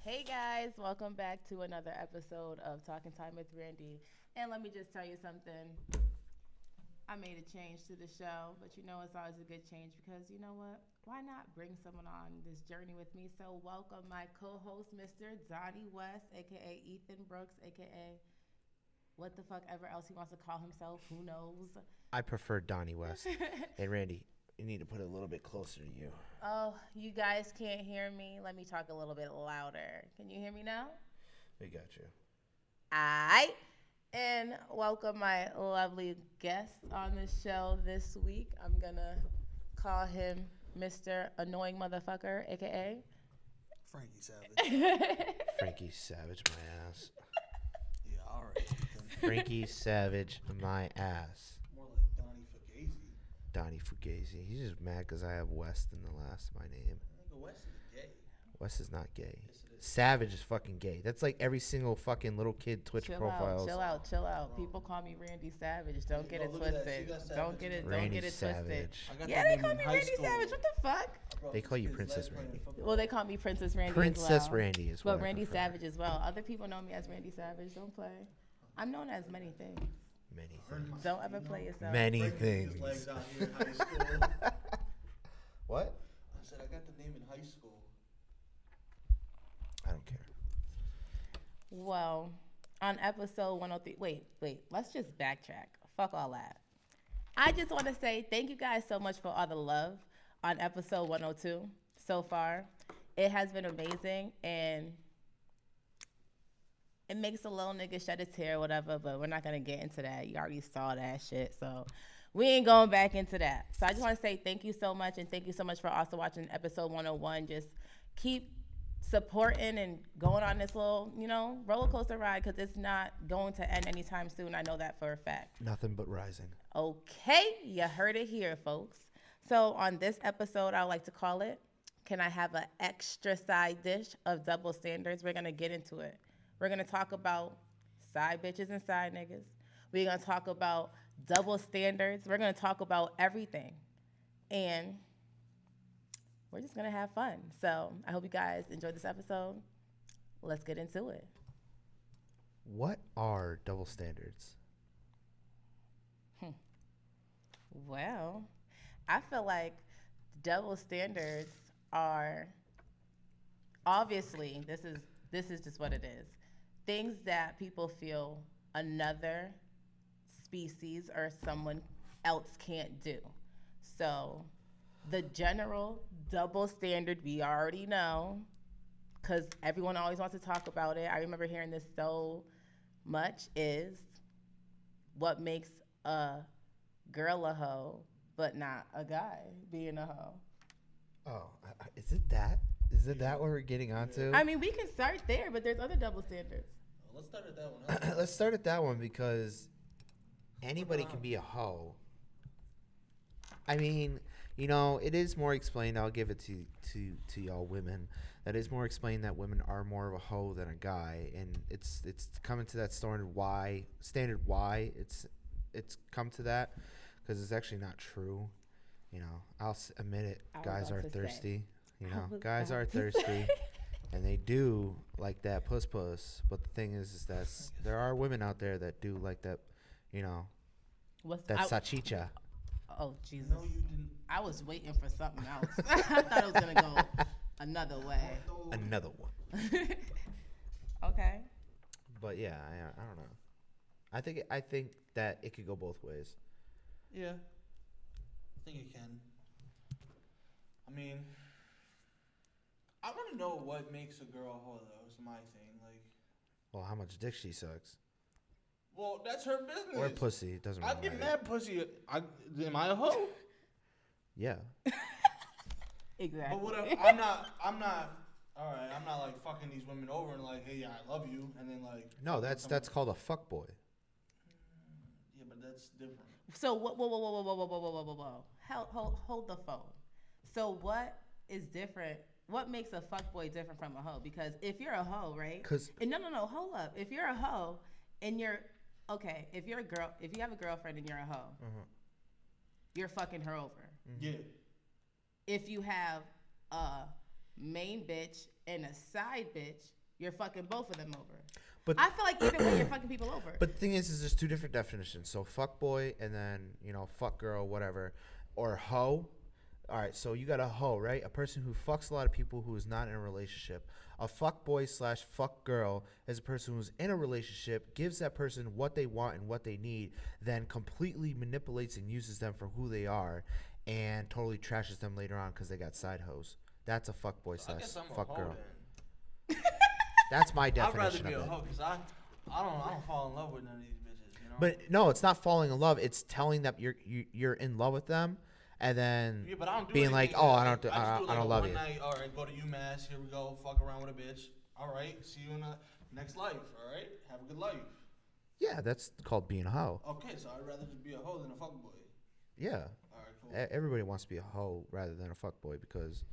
Hey guys, welcome back to another episode of Talking Time with Randy. And let me just tell you something. I made a change to the show, but you know it's always a good change because you know what? Why not bring someone on this journey with me? So welcome my co-host, Mr. Donnie West, aka Ethan Brooks, aka what the fuck ever else he wants to call himself. Who knows? I prefer Donnie West. Hey, Randy, you need to put it a little bit closer to you. Oh, you guys can't hear me. Let me talk a little bit louder. Can you hear me now? We got you. Alright. And welcome my lovely guest on the show this week. I'm gonna call him Mr. Annoying Motherfucker, aka Frankie Savage. Frankie Savage, my ass. Yeah, all right. Frankie Savage, my ass. More like Donnie Fugazi. Donnie Fugazi. He's just mad because I have West in the last of my name. I think West is gay. West is not gay. Yes, it is. Savage is fucking gay. That's like every single fucking little kid Twitch profiles. Chill out. People call me Randy Savage. Don't get it twisted. Don't get it twisted. Savage. Yeah, they call me Randy Savage. What the fuck? Bro, They call you his Princess leg playing Randy. football. Well, they call me Princess Randy Princess as well. Randy is what But I Randy prefer. Savage as well. Other people know me as Randy Savage. Don't play. I'm known as many things. Many Earned things. my- Don't ever play yourself. Many Breaking things. his legs out here in high school. What? I said I got the name in high school. I don't care. Well, on episode 103, wait, let's just backtrack. Fuck all that. I just want to say thank you guys so much for all the love on episode 102 so far. It has been amazing, and it makes a little nigga shed a tear or whatever, but we're not going to get into that. You already saw that shit, so we ain't going back into that. So I just want to say thank you so much, and thank you so much for also watching episode 101. Just keep supporting and going on this little, roller coaster ride because it's not going to end anytime soon. I know that for a fact. Nothing but rising. Okay, you heard it here, folks. So on this episode, I like to call it, Can I Have an Extra Side Dish of Double Standards? We're going to get into it. We're going to talk about side bitches and side niggas. We're going to talk about double standards. We're going to talk about everything. And we're just going to have fun. So I hope you guys enjoyed this episode. Let's get into it. What are double standards? Well, I feel like double standards are obviously this is just what it is. Things that people feel another species or someone else can't do. So the general double standard we already know because everyone always wants to talk about it. I remember hearing this so much is what makes a girl a hoe, but not a guy being a hoe. Oh, is it that? Is it that what we're getting onto? I mean, we can start there, but there's other double standards. Let's start at that one. Huh? Let's start at that one because anybody can be a hoe. I mean, it is more explained. I'll give it to y'all women. That is more explained that women are more of a hoe than a guy, and it's coming to that standard why it's come to that because it's actually not true. I'll admit it. Guys are thirsty. Guys are thirsty, and they do like that puss. But the thing is that there are women out there that do like that. Sachicha. Oh Jesus! No, you didn't. I was waiting for something else. I thought it was gonna go another way. Another one. Okay. But yeah, I don't know. I think that it could go both ways. Yeah. I think it can. I mean, I want to know what makes a girl a hoe, though, is my thing. Like, Well, how much dick she sucks. well, that's her business. Or pussy. It doesn't I really get matter. mad pussy. Am I a hoe? Yeah. Exactly. But what if I'm not, all right, I'm not like fucking these women over and like, hey, yeah, I love you. And then like. No, that's called a fuckboy. Yeah, but that's different. So whoa. Hold the phone. So what is different? What makes a fuckboy different from a hoe? Because if you're a hoe, right? No, hold up. If you're a hoe and if you're a girl, if you have a girlfriend and you're a hoe, you're fucking her over. Yeah. If you have a main bitch and a side bitch, you're fucking both of them over. But I feel like either way, you're fucking people over. But the thing is there's two different definitions. So fuck boy and then, fuck girl, whatever. Or hoe. All right, so you got a hoe, right? A person who fucks a lot of people who is not in a relationship. A fuck boy / fuck girl is a person who's in a relationship, gives that person what they want and what they need, then completely manipulates and uses them for who they are, and totally trashes them later on because they got side hoes. That's a fuck boy / fuck girl. That's my definition I'd rather be of a it. hoe because I don't fall in love with none of these bitches. But no, it's not falling in love. It's telling them you're in love with them. And then but I don't do being like, anything. oh, I I don't love you. Night, all right, go to UMass. Here we go. Fuck around with a bitch. All right, see you in the next life. All right, have a good life. Yeah, that's called being a hoe. Okay, so I'd rather just be a hoe than a fuck boy. Yeah. All right, cool. Everybody wants to be a hoe rather than a fuck boy because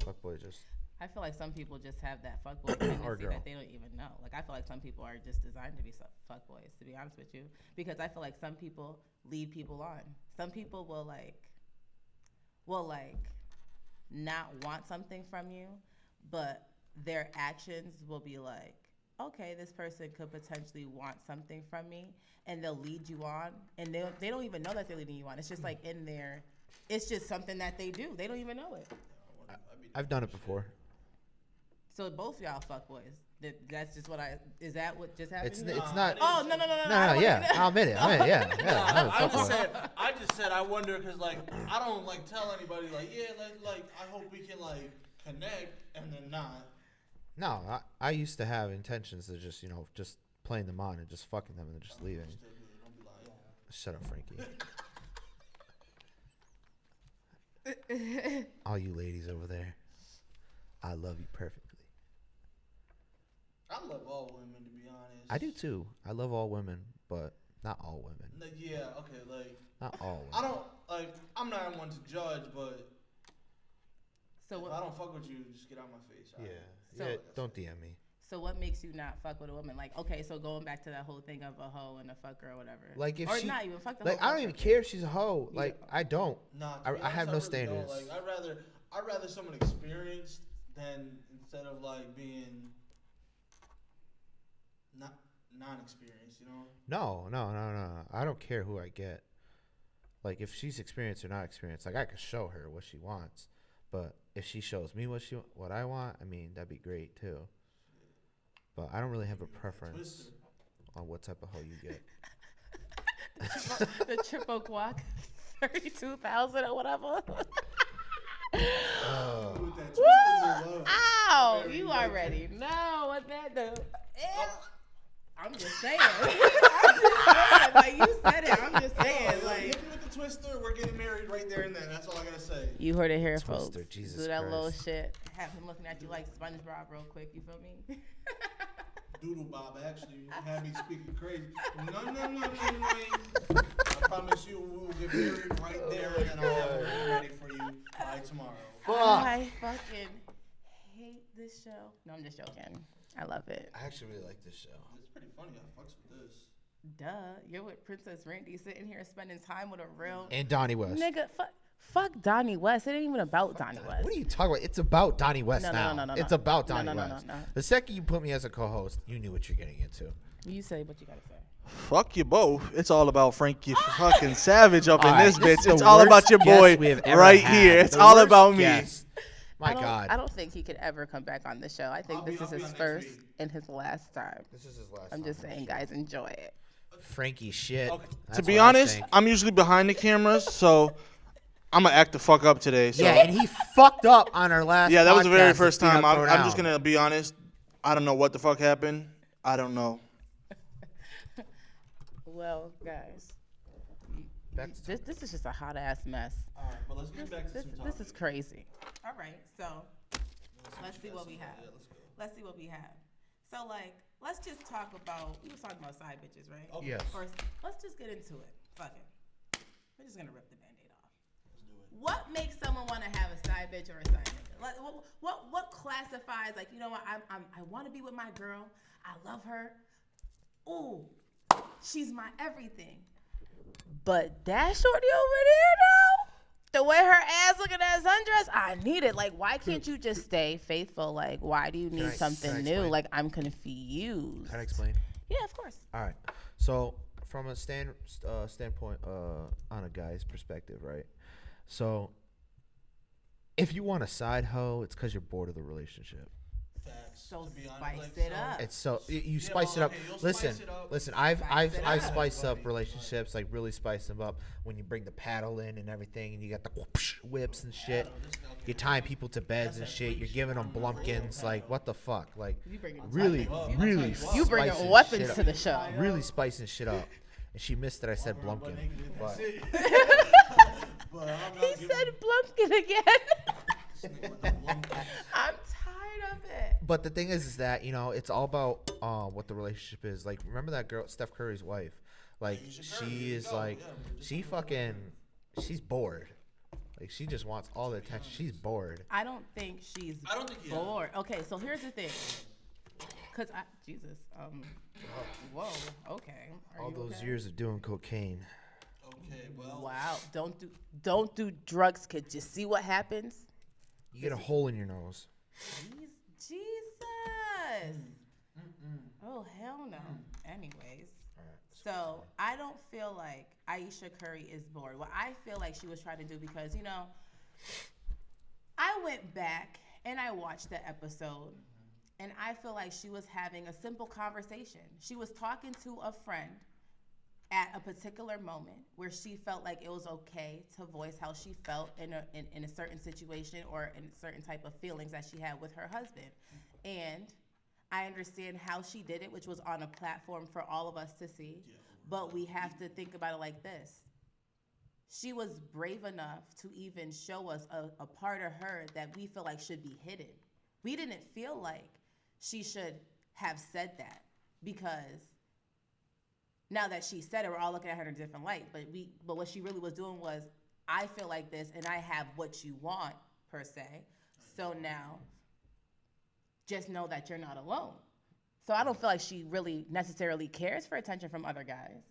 fuck boy just. I feel like some people just have that fuckboy tendency girl. that they don't even know. Like, I feel like some people are just designed to be fuckboys, to be honest with you. Because I feel like some people lead people on. Some people will not want something from you, but their actions will be like, okay, this person could potentially want something from me, and they'll lead you on, and they don't even know that they're leading you on. It's just like in there, it's just something that they do. They don't even know it. I've done it before. So both y'all fuckboys. That's just what is that what just happened? It's not. Oh no. No, yeah, I'll admit it. Yeah. I just said I wonder because like I don't like tell anybody like I hope we can like connect and then not. No, I used to have intentions of just just playing them on and just fucking them and then just leaving. Don't be lying. Shut up, Frankie. All you ladies over there, I love you perfectly. I love all women, to be honest. I do too. I love all women, but not all women. Like, yeah, okay, like Not all women. I don't like. I'm not one to judge, but So if I don't fuck with you, just get out my face. Yeah. So- Yeah. Don't DM me. So what makes you not fuck with a woman? Like, okay, so going back to that whole thing of a hoe and a fucker or whatever. Like if or she, not even fuck the like whole I don't even care if she's a hoe. You Like don't. I don't. Nah, I have no really standards. don't. Like I'd rather someone experienced than instead of like being not non-experienced. No. I don't care who I get. Like if she's experienced or not experienced, like I could show her what she wants. But if she shows me what I want, I mean that'd be great too. But I don't really have a preference on what type of hoe you get. the triple guac, 32,000 or whatever. Oh. Woo! Ow! You already know what that do. I'm just saying. Like you said it. I'm just saying. Like hit me with the twister. We're getting married right there and then. That's all I gotta say. you heard it here, Twister, folks. Jesus Do that Christ. little shit. Have him looking at you like SpongeBob real quick. You feel me? Doodle Bob actually had me speaking crazy. No. I promise you we will get married right there and then I'll have a ring ready for you by tomorrow. I fucking hate this show. No, I'm just joking. I love it. I actually really like this show. It's pretty funny. I fucks with this. Duh. You're with Princess Randi sitting here spending time with a real And Donnie West. nigga. Fuck Donnie West. It ain't even about Donnie West. What are you talking about? It's about Donnie West No, now. no. It's about Donnie No. West. The second you put me as a co-host, you knew what you're getting into. You say what you gotta say. Fuck you both. It's all about Frankie fucking Savage up All in right, this this bitch. is the It's all about worst your guest boy we have ever right had. here. It's The all worst about me. guest. My I God. don't think he could ever come back on the show. I think I'll be this is on his next first week. and his last time. This is his last I'm just time. saying, guys, enjoy it. Frankie shit. Okay. That's To be what I honest, think. I'm usually behind the cameras, so I'm gonna act the fuck up today. So. Yeah, and he fucked up on our last. Yeah, that was the very podcast. first His feet time. got I'm thrown just out. gonna be honest. I don't know what the fuck happened. I don't know. Well, guys, this is just a hot ass mess. All right, but let's get back to some This is crazy. All right, so let's see what we have. Let's see what we have. So, like, let's just talk about. We was talking about side bitches, right? Okay. Yes. Or let's just get into it. Fuck it. We're just gonna rip the Band-Aid off. What makes someone want to have a side bitch or a side nigga? Like, what classifies like, you know what? I want to be with my girl. I love her. Ooh, she's my everything. But that shorty over there now, the way her ass looking at sundress, I need it. Like, why can't you just stay faithful? Like, why do you need something new? Like, I'm confused. Can I explain? Yeah, of course. All right. So from a standpoint on a guy's perspective, right? So if you want a side hoe, it's because you're bored of the relationship. So spice it up. It's so you spice it up. Listen. I've spiced up relationships, like really spiced them up. When you bring the paddle in and everything, and you got the whips and shit. You're tying people to beds and shit. You're giving them blumpkins. Like what the fuck? Like really. You bringing weapons to the show. Really spicing shit up. And she missed that I said blumpkin. But he said blumpkin again. I'm tired of it. But the thing is that, you know, it's all about what the relationship is. Like, remember that girl, Steph Curry's wife? Like, she is like, she's bored. Like, she just wants all the attention. She's bored. I don't think she's bored. Okay, so here's the thing. Because, Jesus. Whoa, okay. All those years of doing cocaine. Okay, well. Wow, don't do drugs, kids. You see what happens? You get a hole in your nose. Jesus. Oh, hell no. Anyways. So I don't feel like Aisha Curry is bored. What I feel like she was trying to do, because, you know, I went back and I watched the episode, and I feel like she was having a simple conversation. She was talking to a friend at a particular moment where she felt like it was okay to voice how she felt in a certain situation or in certain type of feelings that she had with her husband. And I understand how she did it, which was on a platform for all of us to see. But we have to think about it like this. She was brave enough to even show us a part of her that we feel like should be hidden. We didn't feel like she should have said that, because now that she said it, we're all looking at her in a different light. But what she really was doing was, I feel like this and I have what you want, per se. So now, just know that you're not alone. So I don't feel like she really necessarily cares for attention from other guys.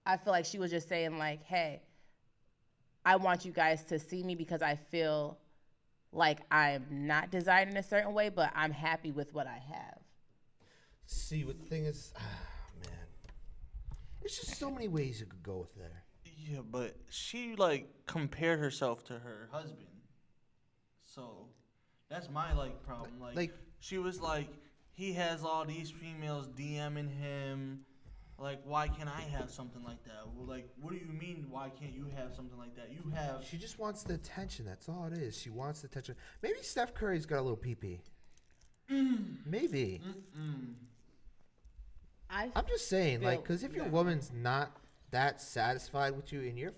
I feel like she was just saying like, hey, I want you guys to see me because I feel like I'm not designed in a certain way, but I'm happy with what I have. See, what the thing is, man, there's just so many ways you could go with there. Yeah, but she, like, compared herself to her husband. So that's my, like, problem. Like she was like, he has all these females DMing him. Like, why can't I have something like that? Well, like, what do you mean, why can't you have something like that? You have... She just wants the attention. That's all it is. She wants the attention. Maybe Steph Curry's got a little pee-pee. Maybe. I'm just saying, like, because if your woman's not that satisfied with you and you're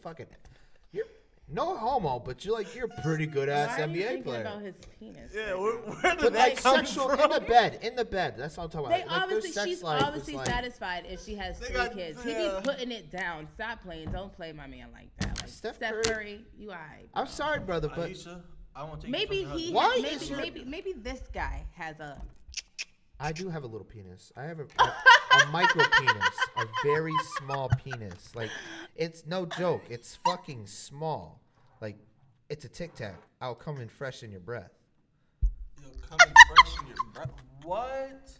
no homo, but you're a pretty good ass NBA player. About his penis? Yeah, where did that come sexual from? in the bed. That's what I'm talking about. She's obviously satisfied if she has 3 kids. He be putting it down. Stop playing. Don't play my man like that. Like, Steph Curry, you alright. I'm sorry, brother, but Aisha, I won't take maybe maybe this guy has a... I do have a little penis. I have a micro penis, a very small penis. Like, it's no joke. It's fucking small. Like, it's a Tic Tac. I'll come in fresh in your breath. You'll come in fresh in your breath? What?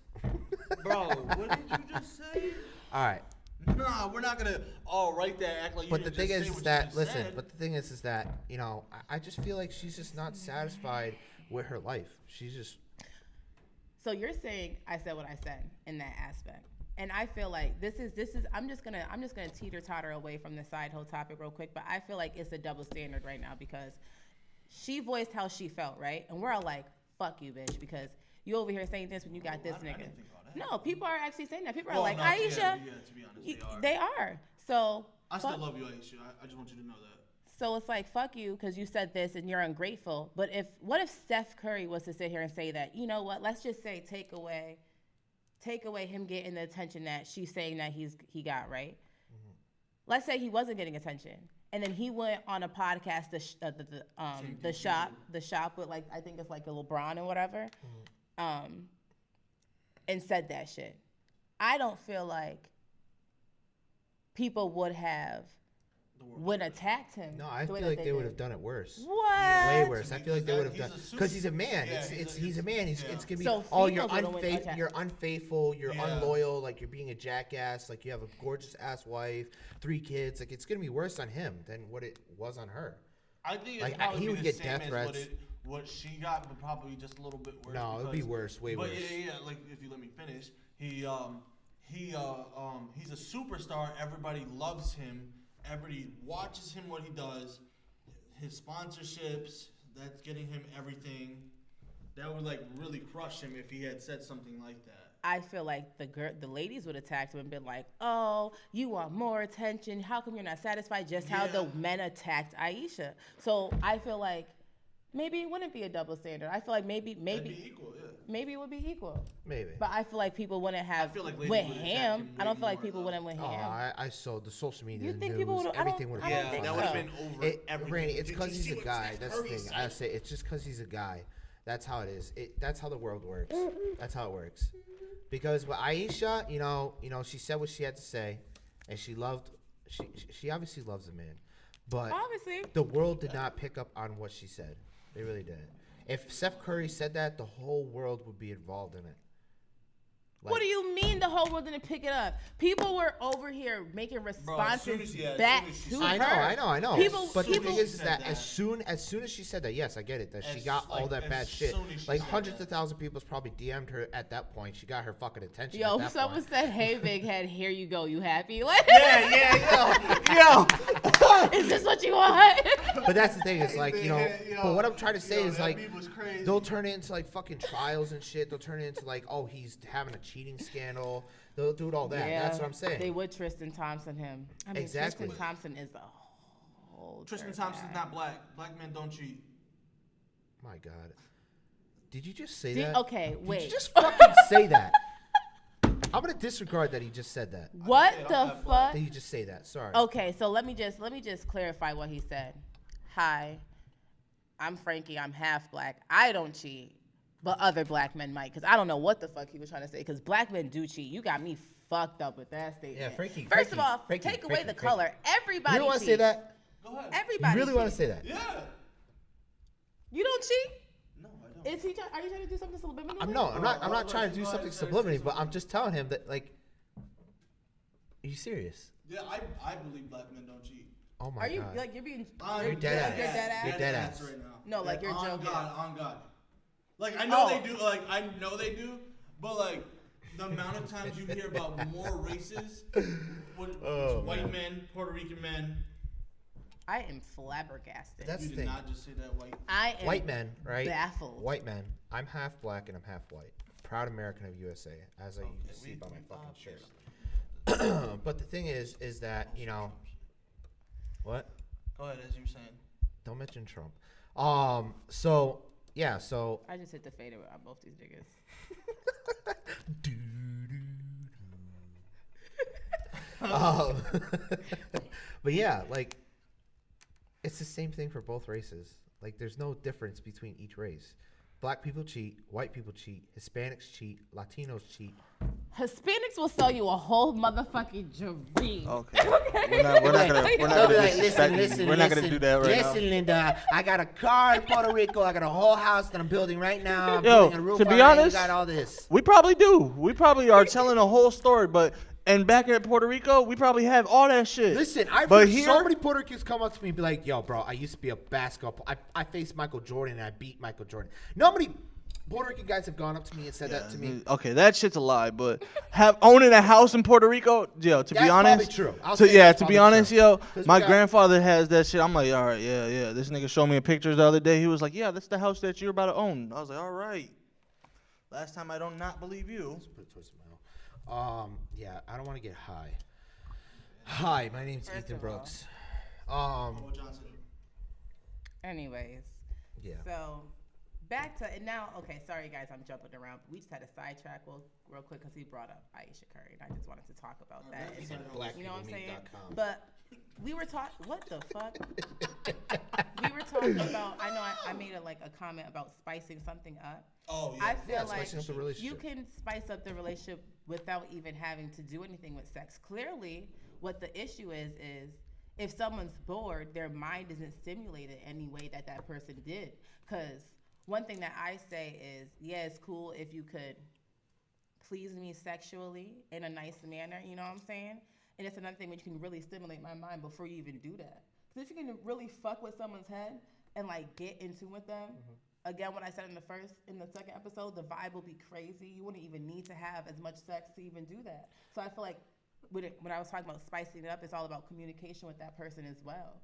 Bro, what did you just say? All right. Nah, we're not gonna write that, act like you But the didn't thing just is say that, what you listen, said. but the thing is that, you know, I just feel like she's just not satisfied with her life. She's just... So you're saying I said what I said in that aspect, and I feel like this is. I'm just gonna teeter totter away from the side hoe topic real quick, but I feel like it's a double standard right now, because she voiced how she felt, right, and we're all like, "Fuck you, bitch," because you over here saying this when you got this nigga. I didn't think all that. No, people are actually saying that. People are like, no, Aisha. Yeah, to be honest, they are. So I still love you, Aisha. I just want you to know that. So it's like, fuck you, because you said this and you're ungrateful. But what if Steph Curry was to sit here and say that, you know what, let's just say take away him getting the attention that she's saying that he got, right? Mm-hmm. Let's say he wasn't getting attention, and then he went on a podcast, the shop with, like, I think it's like a LeBron and whatever, and said that shit. I don't feel like people would have would attack him. No, I feel like they would have done it worse. What? Way worse. I feel like they would have done because he's a man. He's a man. It's gonna be you're unfaithful, you're unloyal, like you're being a jackass, like you have a gorgeous ass wife, 3 kids. Like it's gonna be worse on him than what it was on her. I think like he would get death threats. What she got, but probably just a little bit worse. No, it would be worse, way worse. Yeah. Like if you let me finish, he's a superstar. Everybody loves him. Everybody watches him, what he does, his sponsorships, that's getting him everything. That would like really crush him if he had said something like that. I feel like the ladies would attack him and been like, "Oh, you want more attention? How come you're not satisfied?" Just how the men attacked Aisha. So I feel like maybe it wouldn't be a double standard. I feel like maybe It'd be equal, maybe it would be equal. Maybe. But I feel like people wouldn't have with him. I don't feel like people wouldn't with him. I saw the social media. You think news, people would? Everything would have been. That would have been over everything. Randy, it's because he's a guy. That's the thing. I say it's just because he's a guy. That's how it is. That's how the world works. That's how it works. Because with Aisha, you know, she said what she had to say, and she obviously loves a man, but obviously the world did not pick up on what she said. They really didn't. If Steph Curry said that, the whole world would be involved in it. Like, what do you mean the whole world didn't pick it up? People were over here making responses back to her. I know. But the thing is that that. as soon as she said that, yes, I get it. That she got all that bad shit. Like hundreds of thousands of people's probably DM'd her at that point. She got her fucking attention. Yo, at that someone point. said, "Hey, big head, here you go. You happy?" Like, yo. Is this what you want? But that's the thing. It's like, you know. Yo, but what I'm trying to say is like, crazy. they'll turn it into like fucking trials and shit. They'll turn it into like, oh, he's having a cheating scandal. They'll do all that. Yeah, That's what I'm saying. They would Tristan Thompson him. I mean, Exactly. Tristan Thompson is the whole. Tristan Thompson's not black. Black men don't cheat. My God. Did you just say that? Okay, wait. Did you just fucking say that? I'm gonna disregard that he just said that. What the fuck? Did you just say that? Sorry. Okay, so let me just clarify what he said. Hi, I'm Frankie. I'm half black. I don't cheat, but other black men might. Because I don't know what the fuck he was trying to say. Because black men do cheat. You got me fucked up with that statement. Yeah, Frankie. First of all, take away the color. Everybody. You don't want to say that? Go ahead. Everybody. You really want to say that? Yeah. You don't cheat? No, I don't. Is he? Are you trying to do something subliminal? I'm not trying to do something subliminally, but I'm just telling him that, like, are you serious? Yeah, I believe black men don't cheat. Oh my God. Are you like you're being? You're dead ass. You're dead ass. You're dead ass right now. No, like you're joking. On God. Like I know they do. Like I know they do. But like the amount of times you hear about more races, white men, Puerto Rican men. I am flabbergasted. That's you the did thing. not just say that white. I am White men, right? baffled. White men. I'm half black and I'm half white. Proud American of USA, as you can see by my fucking shirt. But the thing is that, you know, what? Go ahead, as you were saying. Don't mention Trump. So yeah, so I just hit the fader on both these niggas. But yeah, like it's the same thing for both races. Like there's no difference between each race. Black people cheat, white people cheat, Hispanics cheat, Latinos cheat. Hispanics will sell you a whole motherfucking dream. Okay. We're not gonna do that right now. Listen, Linda, I got a car in Puerto Rico. I got a whole house that I'm building right now. I'm Yo, putting a roof to be on it, honest, got all this. We probably do. We probably are telling a whole story, but and back in Puerto Rico, we probably have all that shit. Listen, I've heard so many Puerto Ricans come up to me and be like, yo, bro, I used to be a basketball. I faced Michael Jordan and I beat Michael Jordan. Nobody Puerto Rican guys have gone up to me and said that to me. Okay, that shit's a lie, but owning a house in Puerto Rico, yo, to be honest, true. To be honest, yo, my grandfather has that shit. I'm like, all right, yeah. This nigga showed me a picture the other day. He was like, yeah, that's the house that you're about to own. I was like, all right. Last time I don't not believe you. Let's put it towards my mouth. Yeah, I don't want to get high. Hi, my name's Ethan Brooks. Anyways. Yeah. So back to, and now, okay, sorry guys, I'm jumping around. We just had a sidetrack real quick because he brought up Aisha Curry, and I just wanted to talk about that. You know what I'm saying? But we were talking, what the fuck? We were talking about, I know I made a comment about spicing something up. Oh, yeah. I feel like spicing up the relationship. you can spice up the relationship without even having to do anything with sex. Clearly, what the issue is if someone's bored, their mind isn't stimulated any way that that person did. Because one thing that I say is, yeah, it's cool if you could please me sexually in a nice manner, you know what I'm saying? And it's another thing when you can really stimulate my mind before you even do that. Because if you can really fuck with someone's head and like get into with them, again, what I said in the second episode, the vibe will be crazy. You wouldn't even need to have as much sex to even do that. So I feel like when I was talking about spicing it up, it's all about communication with that person as well.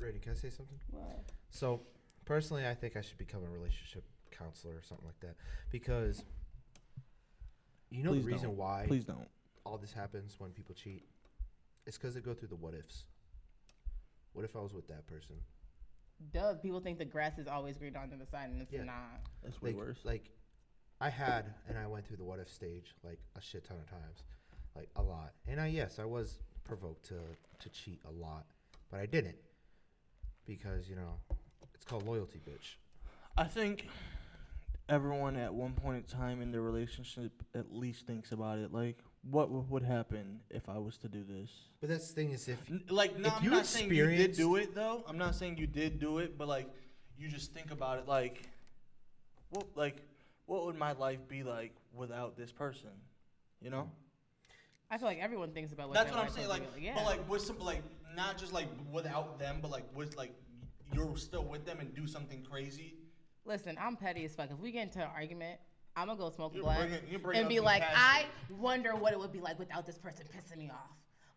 Randi, can I say something? What? So personally, I think I should become a relationship counselor or something like that, because you know Please the reason don't. why Please don't. all this happens when people cheat? It's because they go through the what ifs. What if I was with that person? Duh, people think the grass is always green on the other side, and it's not. That's way Like, worse. like, I went through the what if stage like a shit ton of times, like a lot. And I was provoked to cheat a lot, but I didn't, because it's called loyalty, bitch. I think everyone at one point in time in their relationship at least thinks about it. Like, what would happen if I was to do this? But that's the thing is, if I'm you not saying you did experienced- do it though. I'm not saying you did do it, but like, you just think about it. Like, what would my life be like without this person? You know? I feel like everyone thinks about what That's their what I'm life saying. will Like, be yeah. but like with some, like, not just like without them, but like with like you're still with them and do something crazy. Listen, I'm petty as fuck. If we get into an argument, I'm gonna go smoke a You're blunt bringing and up be some like, passion. I wonder what it would be like without this person pissing me off.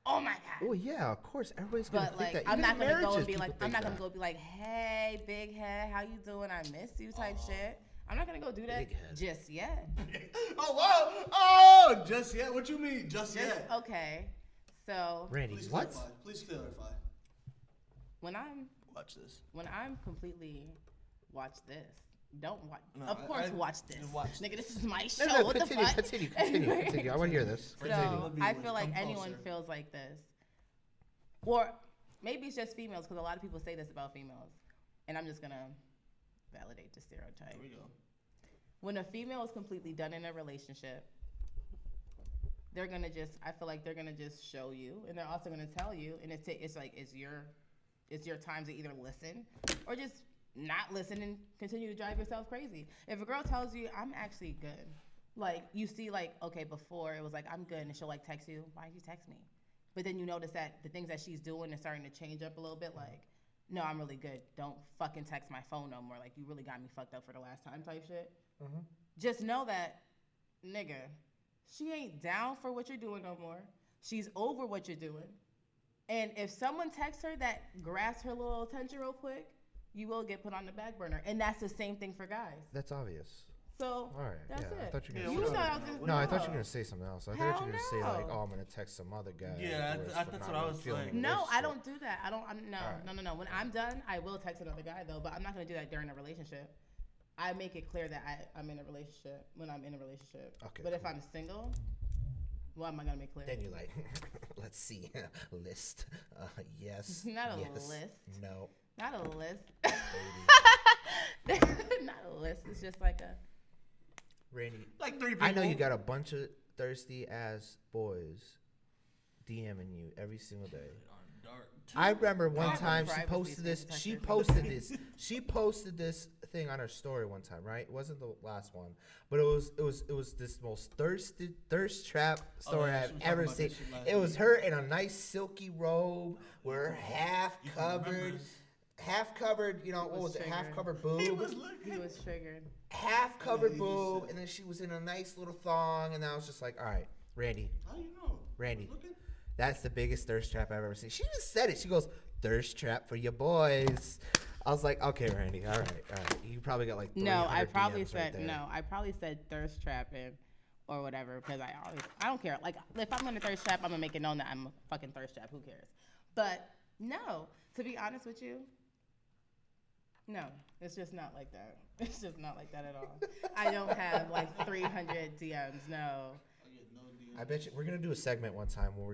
Oh my god. oh yeah, of course, everybody's gonna But think like, that. I'm Even not in gonna go marriages, and be like, people I'm think not gonna that. go be like, hey, big head, how you doing? I miss you, type shit. I'm not gonna go do that Big head. just yet. Oh wow! Oh, just yet? What you mean? Just yet? Okay. So Randi, Please what? clarify. Please clarify. when Watch this. I'm completely watch this. Don't watch. No, of course, watch this. watch Nigga, this is my show. No, what continue, the fuck? continue. I want to hear this. So Continue. I feel like Come anyone closer. feels like this, or maybe it's just females, because a lot of people say this about females, and I'm just gonna validate the stereotype. Here we go. When a female is completely done in a relationship, they're gonna I feel like they're gonna just show you, and they're also gonna tell you, and it's your time to either listen or just not listen and continue to drive yourself crazy. If a girl tells you, I'm actually good, like you see, like, okay, before it was like, I'm good, and she'll like text you, why did you text me? But then you notice that the things that she's doing is starting to change up a little bit, like, no, I'm really good, don't fucking text my phone no more, like you really got me fucked up for the last time type shit. Just know that, nigga, she ain't down for what you're doing no more. She's over what you're doing. And if someone texts her that grasps her little attention real quick, you will get put on the back burner. And that's the same thing for guys. That's obvious. So, All right. that's yeah, it. I thought you were You gonna say. thought I was gonna- No, I thought you were gonna say something else. I thought you Hell were gonna say like, no. "Oh, I'm gonna text some other guy." Yeah, afterwards that's for what not I really was feeling like. the No, I relationship. don't do that. No, Alright. no. When I'm done, I will text another guy though, but I'm not gonna do that during a relationship. I make it clear that I'm in a relationship when I'm in a relationship. Okay, But if cool. I'm single, what am I gonna make clear? Then you're like, let's see, list. Yes. Not a yes, list. No. Not a list. Baby. Not a list. It's just like a. Randi, Like 3 people. I know you got a bunch of thirsty ass boys DMing you every single day. I remember one I have time she privacy posted this. protectors. She posted this thing on her story one time, right? It wasn't the last one, but it was this most thirst trap story yeah, I've she was ever talking about seen. that shit last It was week. her in a nice silky robe, with her half You can remember covered, this. half covered. You know what was was it? Half triggered. covered He boob. was looking. He was triggered. Half covered he just boob, said- and then she was in a nice little thong, and I was just like, all right, Randi, How you know? Randi. Looking? that's the biggest thirst trap I've ever seen. She just said it. She goes, thirst trap for your boys. I was like, okay, Randi, all right. You probably got like 300 No, I probably DMs right said there. no. I probably said thirst trapping, or whatever, because I don't care. Like if I'm gonna thirst trap, I'm gonna make it known that I'm a fucking thirst trap. Who cares? But no, to be honest with you, no, it's just not like that. It's just not like that at all. I don't have like 300 DMs. No. I get no DM. I bet you we're gonna do a segment one time where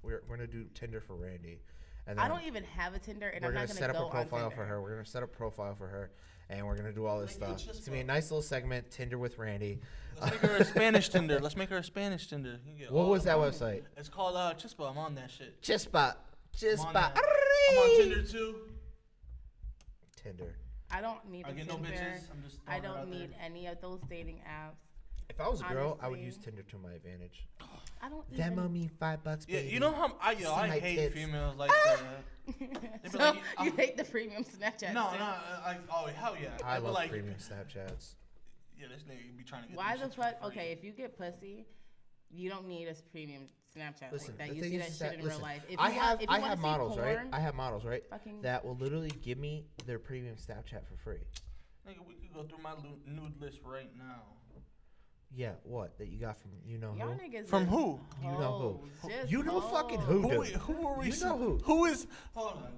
we're gonna do Tinder for Randi, and then I don't even have a Tinder, and we're I'm gonna not set gonna up go a on profile Tinder. for her. We're gonna set up a profile for her, and we're gonna do all this Like, stuff. it's just It's gonna be a nice little segment, Tinder with Randi. Let's make her a Spanish Tinder. Let's make her a Spanish Tinder. You can get What all was the that money. website? It's called Chispa. I'm on that shit. Chispa. Just I'm on Tinder too. Tinder. I don't need I get no bitches. I'm just I throwing it don't out need there. any of those dating apps. If I was a girl, I would Honestly. use Tinder to my advantage. I don't Demo even. me $5, Yeah, baby. you know how I See my hate tits. females like that. They be So like, you hate the premium Snapchat? No, shit? no, oh hell yeah. I They be love like, premium Snapchats. Yeah, this nigga be trying to get. Why them the shits for fuck? free. Okay, if you get pussy, you don't need a premium Snapchat Listen, like the that. You thing see is that shit in real life. If you I have wanna see models, right? porn, I have models, right? fucking- That will literally give me their premium Snapchat for free. Nigga, we could go through my nude list right now. Yeah, what? That you got from you know Y'all who? niggas From is who? You know hoes, who? just You know hoes. fucking who, dude. Who are we? You know who? Who is? Hold on.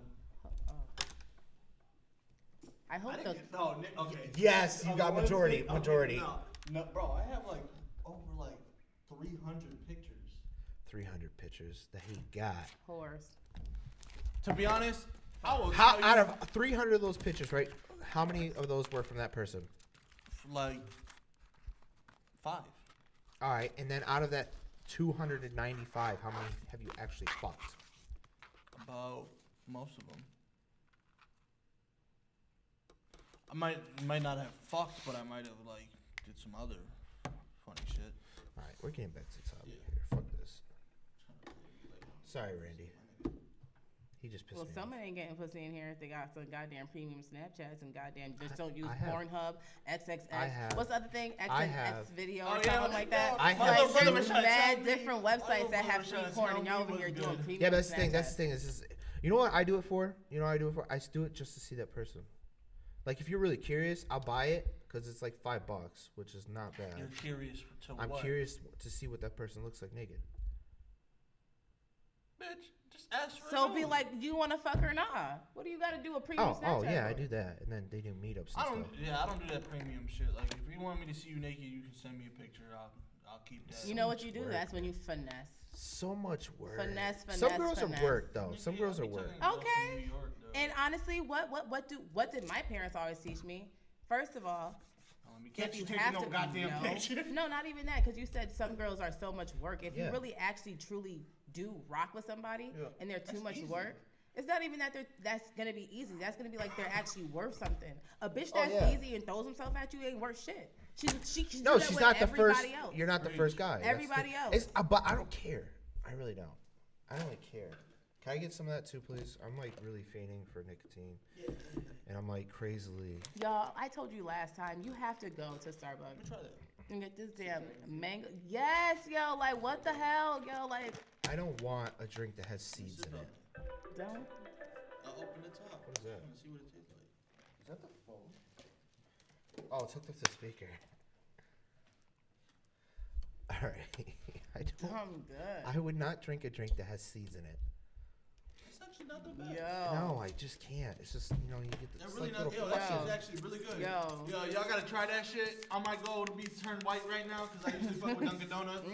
I hope the Okay. Yes, you got majority. Majority. No, bro, I have like over like 300 pictures. 300 pictures that he got. whores. To be honest, I will How tell you, out of 300 of those pictures, right? How many of those were from that person? like 5. All right, and then out of that 295, how many have you actually fucked? About most of them. I might not have fucked, but I might have like did some other funny shit. All right, we're getting back to the topic Yeah. here. Fuck this. Sorry, Randy. He just pissed Well, me someone off. ain't getting pussy in here if they got some goddamn premium Snapchats and goddamn just don't use I have. Pornhub, XXX. I have. What's the other thing? I XXX have. video Oh, or yeah, something like that. I my have little brother two- was trying to tell mad me- different my websites little that brother have was free trying to porn, tell and y'all me over was here doing good. premium. Yeah, but that's the thing. That's Snapchats. the thing. Is you know what I do it for? You know what I do it for? I do it just to see that person. Like if you're really curious, I'll buy it because it's like $5, which is not bad. You're curious to I'm what? curious to see what that person looks like naked. Bitch, just ask for So a be nude. like, do you want to fuck or not? What do you got to do a premium Snapchat? Oh yeah, I for? do that, and then they do meetups and I don't. stuff. Yeah, I don't do that premium shit. Like, if you want me to see you naked, you can send me a picture. I'll keep that. You know what much you do? work. That's when you finesse. So much work. Finesse, Some finesse, girls finesse. are work though. Nigga, Some yeah, girls I are be work. telling you girls from Okay. New York, though. And honestly, what did my parents always teach me? First of all, Let me if catch you you taking have no to, goddamn picture. no, not even that, because you said some girls are so much work. If Yeah. you really actually truly do rock with somebody Yeah. and they're too That's much easy. work, it's not even that that's gonna be easy. That's gonna be like they're actually worth something. A bitch Oh, that's yeah. easy and throws himself at you ain't worth shit. She No, do that she's with not the first. everybody else. You're not the first guy. That's the Everybody thing. else. But I don't care. I really don't. I don't really care. Can I get some of that too, please? I'm like really fainting for nicotine, and I'm like crazily. Y'all, I told you last time, you have to go to Starbucks Let me try that. and get this damn mango. Yes, yo, like what the hell, yo, like I don't want a drink that has seeds in it. don't. I'll open the top. What is that? I want to see what it tastes like. Is that the phone? Oh, it's hooked up to the speaker. All right. I don't. I'm good. I would not drink a drink that has seeds in it. It's actually not that bad. Yo. No, I just can't. It's just you know you get They're it's really like not. little Yo, that Yo. shit's actually really good. Yo. Y'all gotta try that shit. I might go to be turned white right now because I usually fuck with Dunkin' Donuts.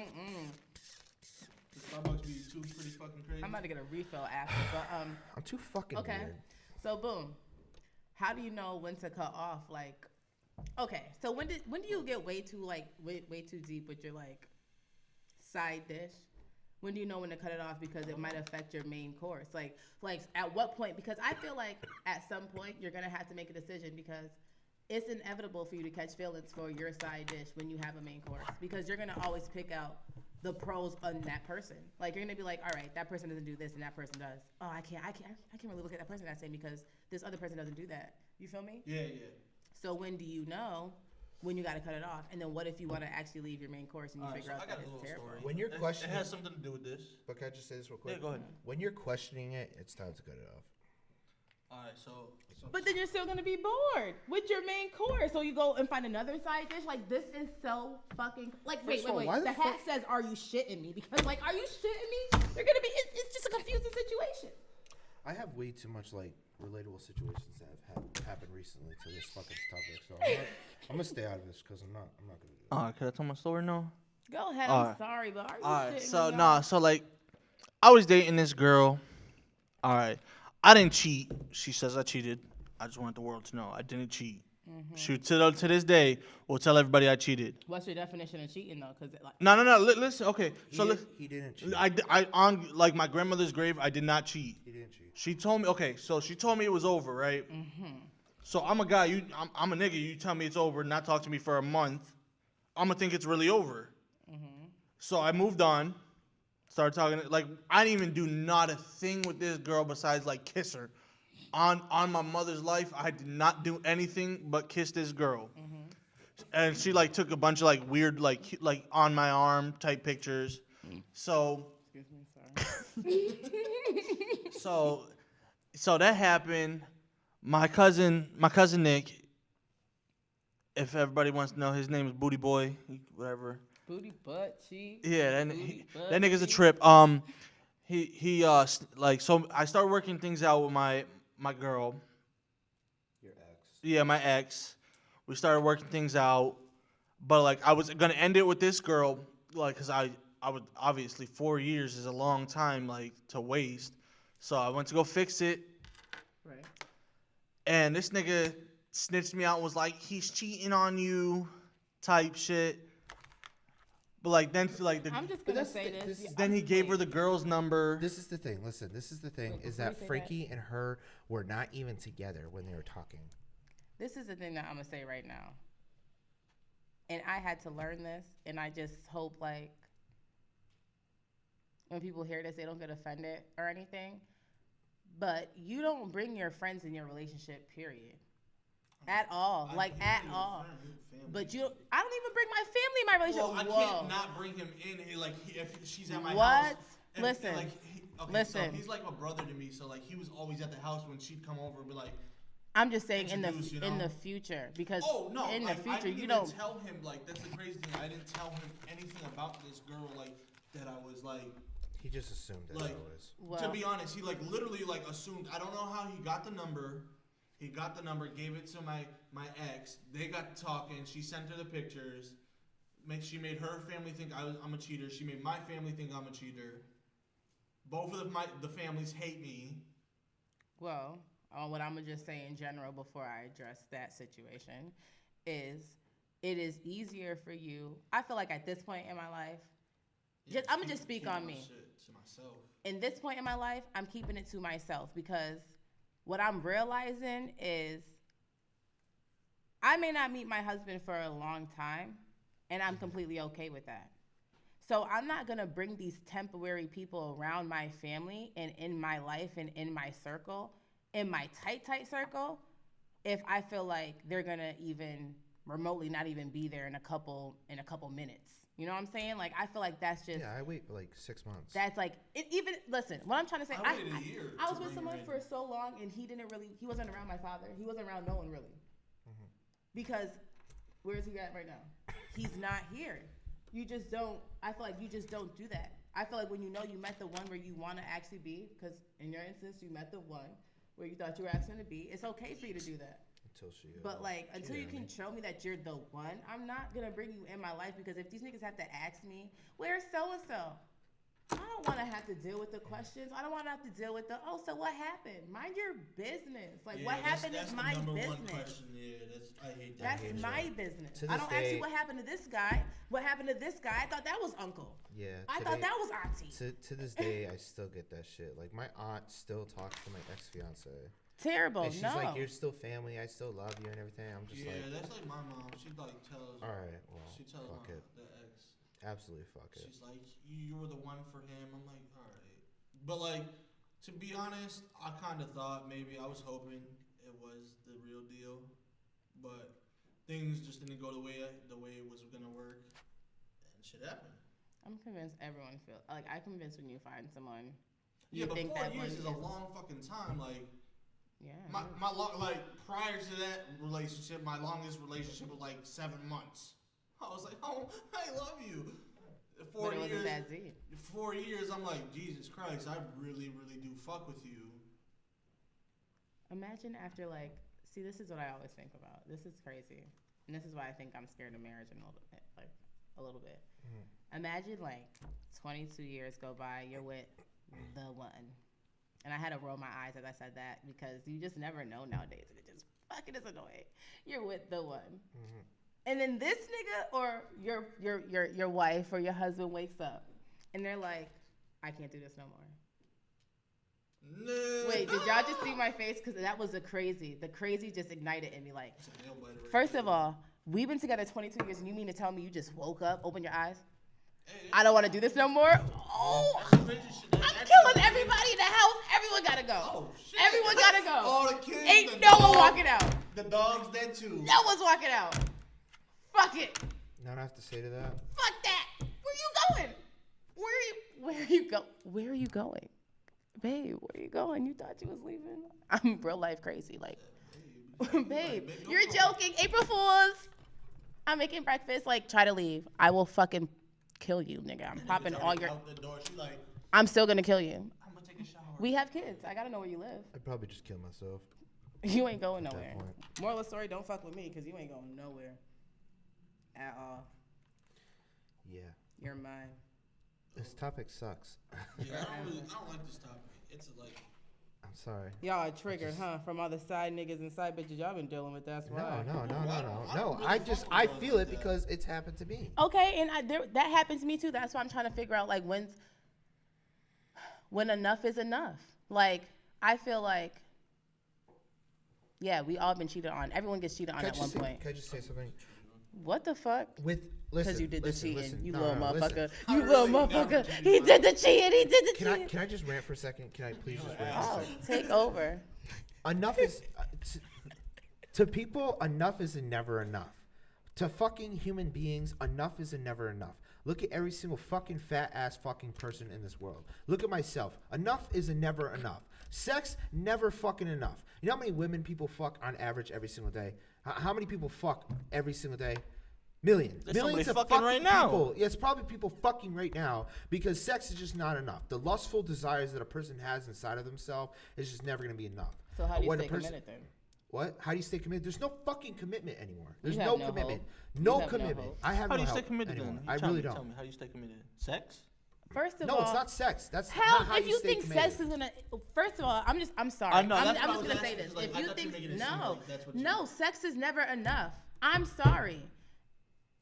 Starbucks be too pretty fucking crazy. I'm about to get a refill after, but I'm too fucking okay. weird. So boom, how do you know when to cut off? Like, okay, so when do you get way too deep with your like side dish? When do you know when to cut it off because it might affect your main course? Like at what point? Because I feel like at some point you're gonna have to make a decision because it's inevitable for you to catch feelings for your side dish when you have a main course because you're gonna always pick out the pros on that person. Like you're gonna be like, all right, that person doesn't do this and that person does. Oh, I can't really look at that person that same because this other person doesn't do that. You feel me? Yeah. So when do you know when you gotta cut it off? And then what if you wanna actually leave your main course and you figure so out I got that a it's little terrible? story. When you're questioning- it has something to do with this. But can I just say this real quick? Yeah, go ahead. When you're questioning it, it's time to cut it off. All right, so But then you're still gonna be bored with your main course. So you go and find another side dish. Like this is so fucking like First of all, wait. why The the hat says, "Are you shitting me?" Because like, are you shitting me? You're gonna be. It's just a confusing situation. I have way too much like relatable situations that have happened recently to this fucking topic, so I'm gonna stay out of this because I'm not gonna do that. all right, can I tell my story now? Go ahead. All I'm right. sorry, but are you All right, shitting so me? nah, so like, I was dating this girl. All right, I didn't cheat. She says I cheated. I just want the world to know I didn't cheat. She to this day will tell everybody I cheated. What's your definition of cheating though? Because like No. Listen, okay. He didn't cheat. I on like my grandmother's grave, I did not cheat. He didn't cheat. She told me, okay, so she told me it was over, right? So I'm a guy, I'm a nigga, you tell me it's over, not talk to me for a month, I'm gonna think it's really over. So I moved on, started talking, like, I didn't even do not a thing with this girl besides, like, kiss her. On my mother's life, I did not do anything but kiss this girl. And she, like, took a bunch of, like, weird, like on my arm type pictures. So... Excuse me, sorry. So that happened. My cousin Nick, if everybody wants to know, his name is Booty Boy, whatever. Booty butt cheek. Yeah, that nigga's a trip. He like, so I started working things out with my girl. Your ex. Yeah, my ex. We started working things out, but like I was gonna end it with this girl, like, cause I would obviously 4 years is a long time like to waste. So I went to go fix it. Right. And this nigga snitched me out and was like, he's cheating on you type shit. But like then like I'm just gonna say this. Then he gave her the girl's number. This is the thing. Listen, this is the thing. Is that Frankie and her were not even together when they were talking. This is the thing that I'm gonna say right now. And I had to learn this, and I just hope like when people hear this, they don't get offended or anything. But you don't bring your friends in your relationship, period. At all. Like, at all. But I don't even bring my family in my relationship. Well, I can't not bring him in. If she's at my house. What? And, Listen. Listen. So he's like a brother to me. So, like, he was always at the house when she'd come over and be like, I'm just saying in the future, because in the future you don't tell him, like, that's the crazy thing. I didn't tell him anything about this girl, like, that I was like. He just assumed that it was. Well, to be honest, he like literally like assumed. I don't know how he got the number. He got the number, gave it to my ex. They got talking. She sent her the pictures. She made her family think I'm a cheater. She made my family think I'm a cheater. Both of the families hate me. Well, what I'm gonna just say in general before I address that situation is, it is easier for you. I feel like at this point in my life, I'm gonna just speak on me. To myself. In this point in my life, I'm keeping it to myself, because what I'm realizing is I may not meet my husband for a long time, and I'm completely okay with that. So I'm not gonna bring these temporary people around my family and in my life and in my circle, in my tight circle, if I feel like they're gonna even remotely not even be there in a couple minutes. You know what I'm saying? Like, I feel like that's just... Yeah, I wait for like 6 months. That's like... Listen, what I'm trying to say... I waited a year. I was with someone for so long, and he wasn't around my father. He wasn't around no one, really. Because, where is he at right now? He's not here. You just don't... I feel like you just don't do that. I feel like when you know you met the one where you want to actually be, because in your instance, you met the one where you thought you were actually going to be, it's okay for you to do that. Until you can show me that you're the one, I'm not gonna bring you in my life, because if these niggas have to ask me, where's so-and-so? I don't want to have to deal with the questions. I don't want to have to deal with so what happened? Mind your business. Like, what happened is my business. I hate that. That's my business. To I this don't ask day- you what happened to this guy. What happened to this guy? I thought that was uncle. Yeah. I thought that was auntie. To this day, I still get that shit. Like, my aunt still talks to my ex-fiance. Terrible. And she's no. like, you're still family. I still love you and everything. I'm just like, that's like my mom. She like tells. all right, well, She tells fuck it. the ex. Absolutely fuck it. She's like, you were the one for him. I'm like, all right. But like, to be honest, I kind of thought maybe I was hoping it was the real deal, but things just didn't go the way it was gonna work, and shit happened. I'm convinced everyone feels like I'm convinced when you find someone. Yeah, but think 4 that years one is a long fucking time. Like, Yeah. like prior to that relationship, my longest relationship was like 7 months. I was like, oh, I love you. 4 But it years. wasn't that deep. 4 years, I'm like, Jesus Christ, I really, really do fuck with you. Imagine after see, this is what I always think about. This is crazy, and this is why I think I'm scared of marriage in a little bit. Imagine 22 years go by, you're with the one. And I had to roll my eyes as I said that, because you just never know nowadays. And it just fucking is annoying. You're with the one. Mm-hmm. And then this nigga or your wife or your husband wakes up and they're like, I can't do this no more. No. Wait, did y'all just see my face? Because that was the crazy just ignited in me. Like, first of all, we've been together 22 years and you mean to tell me you just woke up, opened your eyes? I don't want to do this no more. Oh, I'm killing everybody in the house. Everyone gotta go. Oh, shit. Everyone gotta go. All the kids. Ain't no one walking out. The dog's dead too. No one's walking out. Fuck it. Not have to say to that. Fuck that. Where you going? Where are you going? Babe, where you going? You thought you was leaving? I'm real life crazy. Like, babe, you're joking. April Fools. I'm making breakfast. Like, try to leave. I will fucking kill you, nigga. I'm popping all your. Out the door. She like, I'm still gonna kill you. I'm gonna take a shower. We have kids. I gotta know where you live. I'd probably just kill myself. You ain't going nowhere. Moral of the story: don't fuck with me, cause you ain't going nowhere at all. Yeah. You're mine. This topic sucks. Yeah, I don't like this topic. It's like. I'm sorry. Y'all are triggered, huh? From all the side niggas and side bitches y'all been dealing with. That's why. No. I feel it because it's happened to me. Okay, and that happened to me too. That's why I'm trying to figure out like when enough is enough. Like I feel like, yeah, we all been cheated on. Everyone gets cheated on at one point. Can I just say something? What the fuck? Because you did the cheating. You little motherfucker. You little motherfucker. He did the cheating. Can I just rant for a second? Can I please just rant for a second? Take over. Enough is to people. Enough is never enough. To fucking human beings, enough is never enough. Look at every single fucking fat ass fucking person in this world. Look at myself. Enough is never enough. Sex never fucking enough. You know how many women people fuck on average every single day? How many people fuck every single day? Millions. There's Millions of fucking right now. people. Yeah, it's probably people fucking right now because sex is just not enough. The lustful desires that a person has inside of themselves is just never going to be enough. So how do you stay committed then? What? How do you stay committed? There's no fucking commitment anymore. There's no commitment. No commitment. hope. I have How no do you stay help committed anymore. then? I really don't. Tell me, how do you stay committed? Sex? First of No, all, it's not sex. That's hell, not how if you stay think committed. sex is gonna, first of all, I'm sorry. I know, I'm that's just what I was gonna say asking, this. like, If I you thought you think were making it seem like that's what you no, sex is never enough. I'm sorry.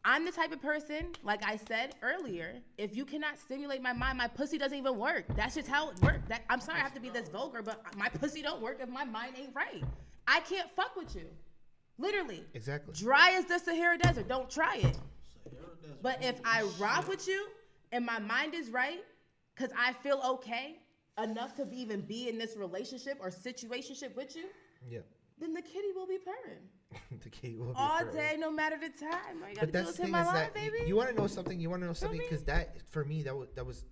I'm the type of person, like I said earlier, if you cannot stimulate my mind, my pussy doesn't even work. That's just how it works. I'm sorry I have to be this vulgar, but my pussy don't work if my mind ain't right. I can't fuck with you. Literally. Exactly. Dry as the Sahara Desert. Don't try it. But if I rock with you and my mind is right, because I feel okay enough to even be in this relationship or situationship with you, then the kitty will be purring. The kitty will be all purring. day, no matter the time. All you But gotta do that's is the hit thing my is line, that baby. you want to know something? You want to know something? Because that, for me, that was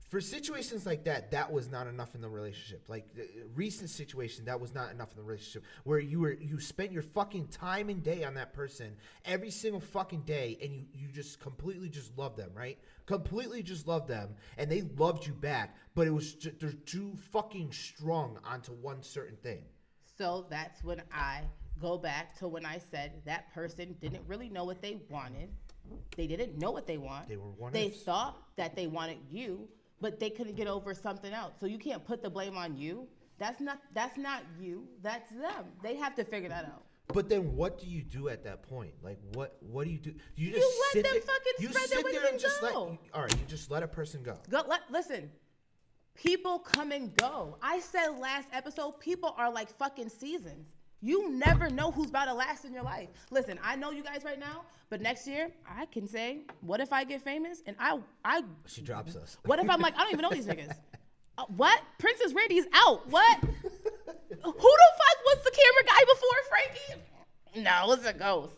for situations like that was not enough in the relationship. Like recent situation, that was not enough in the relationship where you spent your fucking time and day on that person every single fucking day, and you just completely just love them, right? Completely just love them, and they loved you back, but it was just, they're too fucking strong onto one certain thing. So that's when I go back to when I said that person didn't really know what they wanted. They didn't know what they want. They thought that they wanted you, but they couldn't get over something else. So you can't put the blame on you. That's not you. That's them. They have to figure that out. But then what do you do at that point? Like what do you do? You just let sit them there, fucking you spread sit their there wings and just and go. all right, you just let a person go. Listen, people come and go. I said last episode, people are like fucking seasons. You never know who's about to last in your life. Listen, I know you guys right now, but next year I can say, what if I get famous and I She drops us. What if I'm like, I don't even know these niggas? What? Princess Randy's out. What? Who the fuck was the camera guy before Frankie? No, it's a ghost.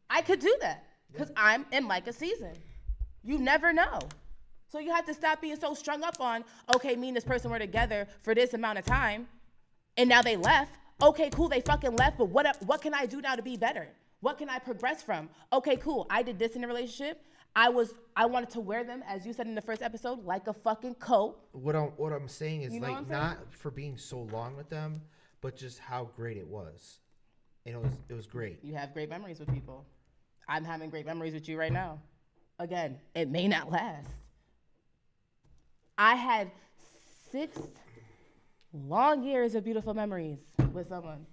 I could do that because I'm in like a season. You never know. So you have to stop being so strung up on, okay, me and this person were together for this amount of time and now they left. Okay, cool, they fucking left, but what can I do now to be better? What can I progress from? Okay, cool, I did this in a relationship. I wanted to wear them, as you said in the first episode, like a fucking coat. What I'm saying is, You know like, not for being so long with them, but just how great it was. And it was great. You have great memories with people. I'm having great memories with you right now. Again, it may not last. I had 6 long years of beautiful memories with someone.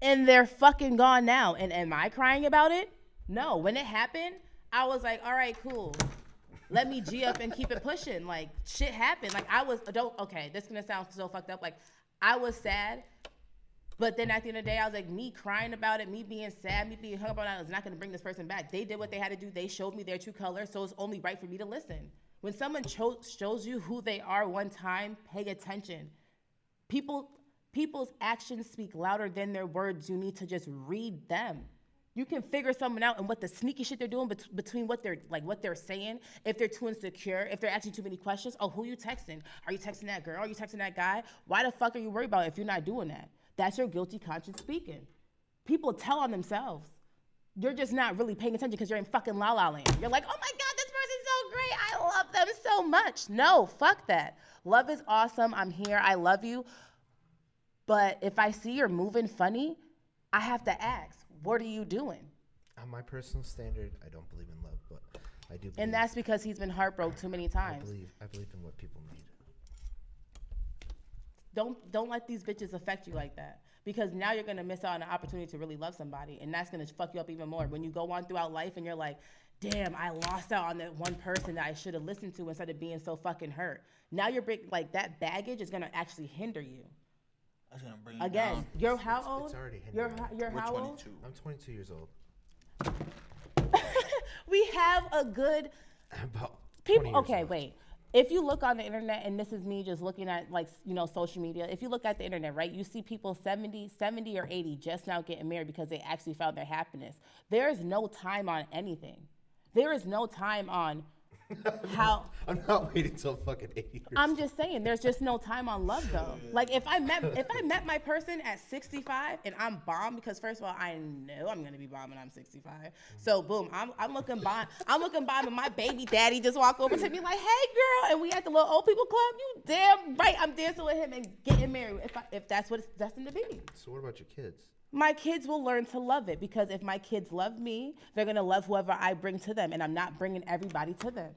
and they're fucking gone now. And am I crying about it? No. When it happened, I was like, all right, cool. Let me G up and keep it pushing. Like, shit happened. Like, okay, this is gonna sound so fucked up. Like, I was sad, but then at the end of the day, I was like, me crying about it, me being sad, me being hung up on it, is not gonna bring this person back. They did what they had to do. They showed me their true color, so it's only right for me to listen. When someone shows you who they are one time, pay attention. People's actions speak louder than their words. You need to just read them. You can figure someone out and what the sneaky shit they're doing between what they're saying. If they're too insecure, if they're asking too many questions. Oh, who you texting? Are you texting that girl? Are you texting that guy? Why the fuck are you worried about it if you're not doing that? That's your guilty conscience speaking. People tell on themselves. You're just not really paying attention because you're in fucking la la land. You're like, oh my God, this person's so great. I love them so much. No, fuck that. Love is awesome. I'm here. I love you. But if I see you're moving funny, I have to ask, what are you doing? On my personal standard, I don't believe in love, but I do believe. And that's because he's been heartbroken too many times. I believe in what people need. Don't let these bitches affect you like that. Because now you're gonna miss out on an opportunity to really love somebody, and that's gonna fuck you up even more. When you go on throughout life and you're like, damn, I lost out on that one person that I should have listened to instead of being so fucking hurt. Now you're like that baggage is gonna actually hinder you. That's gonna bring Again, down. you're how old? It's already hindering me. You're We're how old? 22. I'm 22 years old. We have a good About 20 people. years Okay, left. wait. If you look on the internet, and this is me just looking at social media, if you look at the internet, right, you see people 70 or 80 just now getting married because they actually found their happiness. There is no time on anything. There is no time on how. I'm not waiting till fucking 80 years. I'm just saying, there's just no time on love though. Like if I met my person at 65 and I'm bomb, because first of all, I know I'm gonna be bomb when I'm 65. So boom, I'm looking bomb. I'm looking bomb, and my baby daddy just walk over to me like, hey girl, and we at the little old people club. You damn right, I'm dancing with him and getting married if that's what it's destined to be. So what about your kids? My kids will learn to love it, because if my kids love me, they're gonna love whoever I bring to them, and I'm not bringing everybody to them.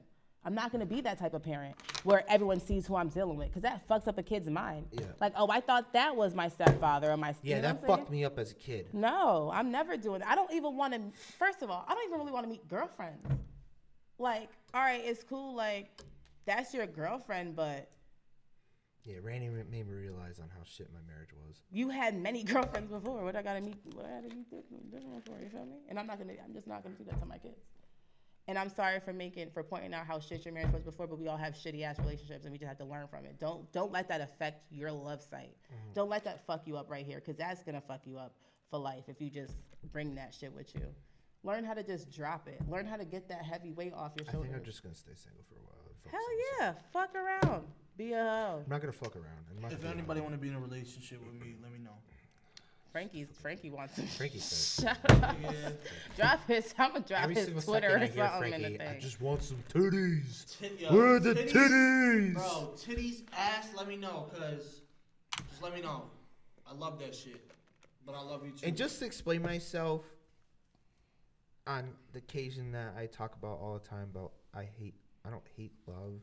I'm not gonna be that type of parent where everyone sees who I'm dealing with, because that fucks up a kid's mind. Yeah. Like, oh, I thought that was my stepfather or my. Yeah, you know that what I'm fucked me up as a kid. No, I'm never doing that. I don't even want to. First of all, I don't even really want to meet girlfriends. Like, all right, it's cool. Like, that's your girlfriend, but. Yeah, Randy made me realize on how shit my marriage was. You had many girlfriends before. What I gotta meet? What I gotta meet different one for? You feel me? And I'm just not gonna do that to my kids. And I'm sorry for pointing out how shit your marriage was before, but we all have shitty ass relationships, and we just have to learn from it. Don't let that affect your love site. Mm-hmm. Don't let that fuck you up right here, because that's gonna fuck you up for life if you just bring that shit with you. Learn how to just drop it. Learn how to get that heavy weight off your shoulders. I think I'm just gonna stay single for a while. Hell yeah, fuck around. Be a hoe. I'm not gonna fuck around. If anybody want to be in a relationship with me, let me know. Frankie wants to. Frankie said. Shut up. Yeah. Drop his. I'm gonna drop Every his single Twitter second or I hear something in the Frankie, I thing. just want some titties. Yo, Where are the titties? Bro, titties, ass, let me know, cause just let me know. I love that shit, but I love you too. And just to explain myself, on the occasion that I talk about all the time about I don't hate love.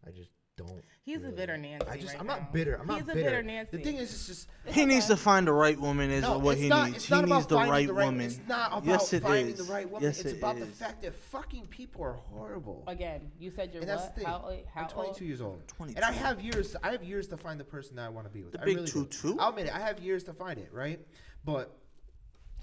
I just don't. He's a bitter Nancy. I'm not bitter. I'm not bitter. He's a bitter Nancy. The thing is, it's just He needs to find the right woman. Is what he needs. It's He not needs about the finding right the right woman. It's not about Yes, it finding is. the right woman. Yes, It's it about the is. fact that fucking people are horrible. Again, you said you're And that's what? the thing. How I'm 22 years old. 22. And I have years to find the person that I want to be with. The I big really do. tutu? I'll admit it. I have years to find it, right? But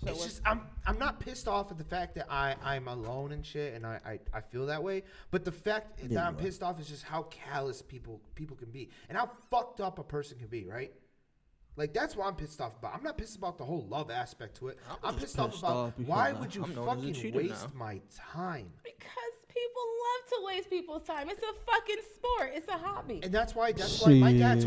So it's just I'm not pissed off at the fact that I'm alone and shit, and I feel that way. But the fact that I'm pissed off is just how callous people can be, and how fucked up a person can be, right? Like, that's what I'm pissed off about. I'm not pissed about the whole love aspect to it. I'm pissed off about why would you fucking waste my time? Because people love to waste people's time. It's a fucking sport. It's a hobby. And that's why my dad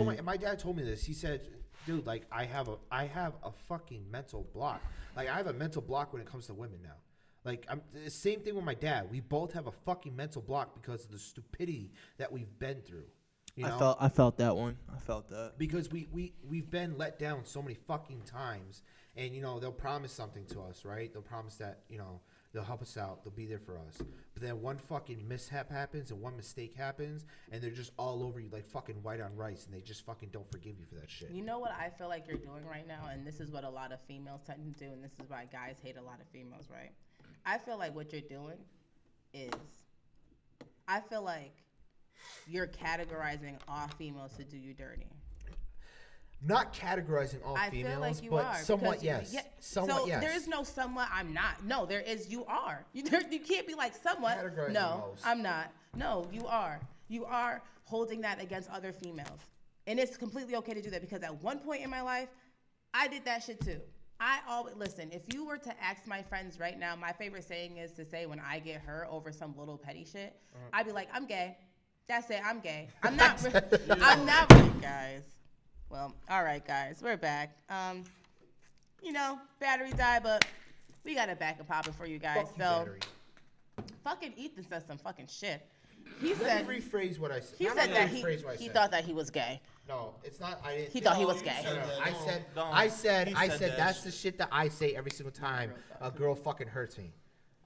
told me this. He said, dude, like, I have a fucking mental block. Like, I have a mental block when it comes to women now. Like, the same thing with my dad. We both have a fucking mental block because of the stupidity that we've been through. You know? I felt that one. I felt that. Because we've been let down so many fucking times. And, you know, they'll promise something to us, right? They'll promise that, you know, they'll help us out. They'll be there for us. But then one fucking mishap happens and one mistake happens, and they're just all over you like fucking white on rice, and they just fucking don't forgive you for that shit. You know what I feel like you're doing right now, and this is what a lot of females tend to do, and this is why guys hate a lot of females, right? I feel like what you're doing is, I feel like you're categorizing all females to do you dirty. Not categorizing all females, feel like you but are, somewhat yes. Somewhat so yes. there is no somewhat I'm not. No, there is you are. You can't be like somewhat. Categorizing No, most. I'm not. No, you are. You are holding that against other females. And it's completely okay to do that because at one point in my life, I did that shit too. I always, listen, if you were to ask my friends right now, my favorite saying is to say when I get hurt over some little petty shit, I'd be like, I'm gay. That's it, I'm gay. I'm not really, guys. Well, all right, guys, we're back. You know, battery died, but we got it back and popping for you guys. Fuck you, battery. Fucking Ethan said some fucking shit. He Let said me rephrase what I said. he I'm said not that gonna rephrase what I he said. thought that he was gay. No, it's not. I didn't. He thought he was you gay. said that. I said that that's shit. the shit that I say every single time a girl fucking hurts me.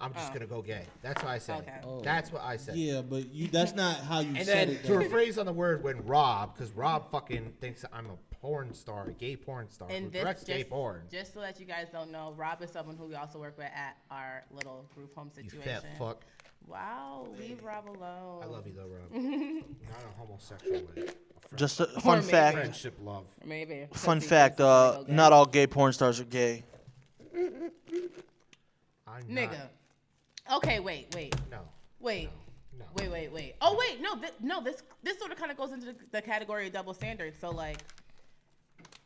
I'm just gonna go gay. That's what I said. Okay. Oh. That's what I said. Yeah, but that's not how you And said then it. to though. rephrase on the word when Rob, because Rob fucking thinks that I'm a porn star, a gay porn star, who And this directs gay porn. just so that you guys don't know, Rob is someone who we also work with at our little group home You situation. fat fuck. Wow, leave Rob alone. I love you though, Rob. Not in a homosexual way. Just a fun maybe. fact. Friendship, love. Maybe. Fun Because he fact. wants to go gay. Not all gay porn stars are gay. I'm Nigga. Not, Okay, wait. no. Wait. No. Wait. Oh, wait, no, this sort of kind of goes into the category of double standards. So, like,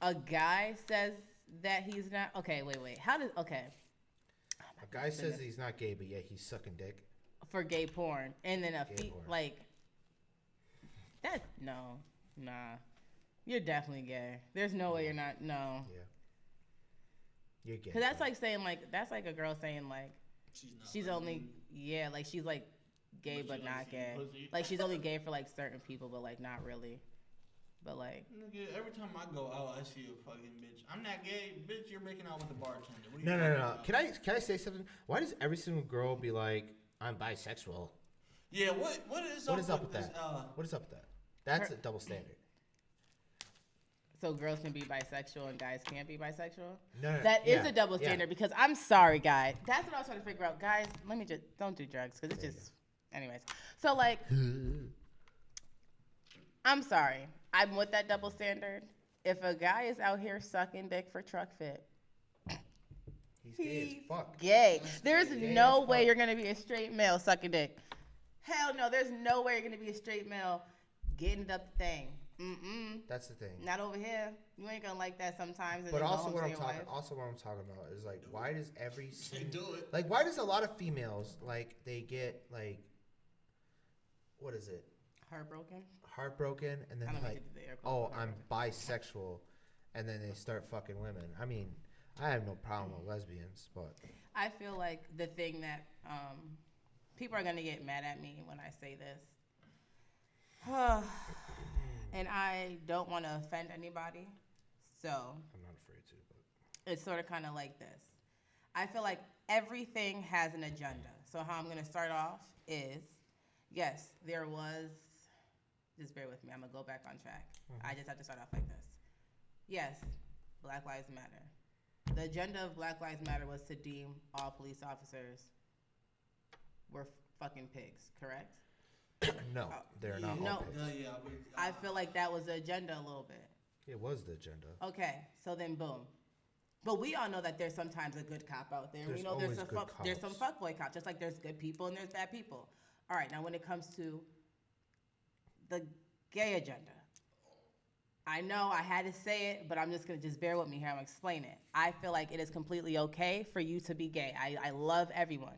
a guy says that he's not, okay, wait. Okay. A guy says he's not gay, but yet he's sucking dick. For gay porn. And then Gay porn. like, nah. You're definitely gay. There's no way you're not, no. Yeah. You're gay. Because that's bro. like saying, like, that's like a girl saying, like, she's only, yeah, like, she's, like, gay but not gay. Like, she's only gay for, like, certain people, but, like, not really. But, like, Nigga, every time I go out, I see a fucking bitch. I'm not gay, bitch. You're making out with the bartender. What are you No. talking about? Can I say something? Why does every single girl be like, I'm bisexual? Yeah, what is up with that? this? What is up with that? That's a double standard. so girls can be bisexual and guys can't be bisexual? No, That is yeah, a double yeah. standard because I'm sorry, guys. That's what I was trying to figure out. Guys, let me just, don't do drugs because it's just, anyways. So, like, I'm sorry. I'm with that double standard. If a guy is out here sucking dick for truck fit, He's gay as fuck. gay. There's Gay no as way fuck. you're going to be a straight male sucking dick. Hell no, there's no way you're going to be a straight male getting it up the thing. That's the thing. Not over here. You ain't going to like that sometimes. And But then go also home what to I'm your talking, wife. about is like, why does every single, do it. like, why does a lot of females like they get like, what is it, heartbroken, and then I don't mean like, to do the air quotes, oh, I'm bisexual, and then they start fucking women. I mean, I have no problem with lesbians, but I feel like the thing that people are going to get mad at me when I say this, and I don't want to offend anybody, so I'm not afraid to. But it's sort of kind of like this. I feel like everything has an agenda. So how I'm going to start off is, yes, there was, just bear with me, I'm going to go back on track. I just have to start off like this. Yes, Black Lives Matter. The agenda of Black Lives Matter was to deem all police officers were fucking pigs, correct? no, they're not no. all pigs. I feel like that was the agenda a little bit. It was the agenda. Okay, so then boom. But we all know that there's sometimes a good cop out there. There's We know there's always good there's some cops. fuckboy cops, just like there's good people and there's bad people. All right, now when it comes to the gay agenda, I know I had to say it, but I'm just gonna just bear with me here. I'm gonna explain it. I feel like it is completely okay for you to be gay. I love everyone,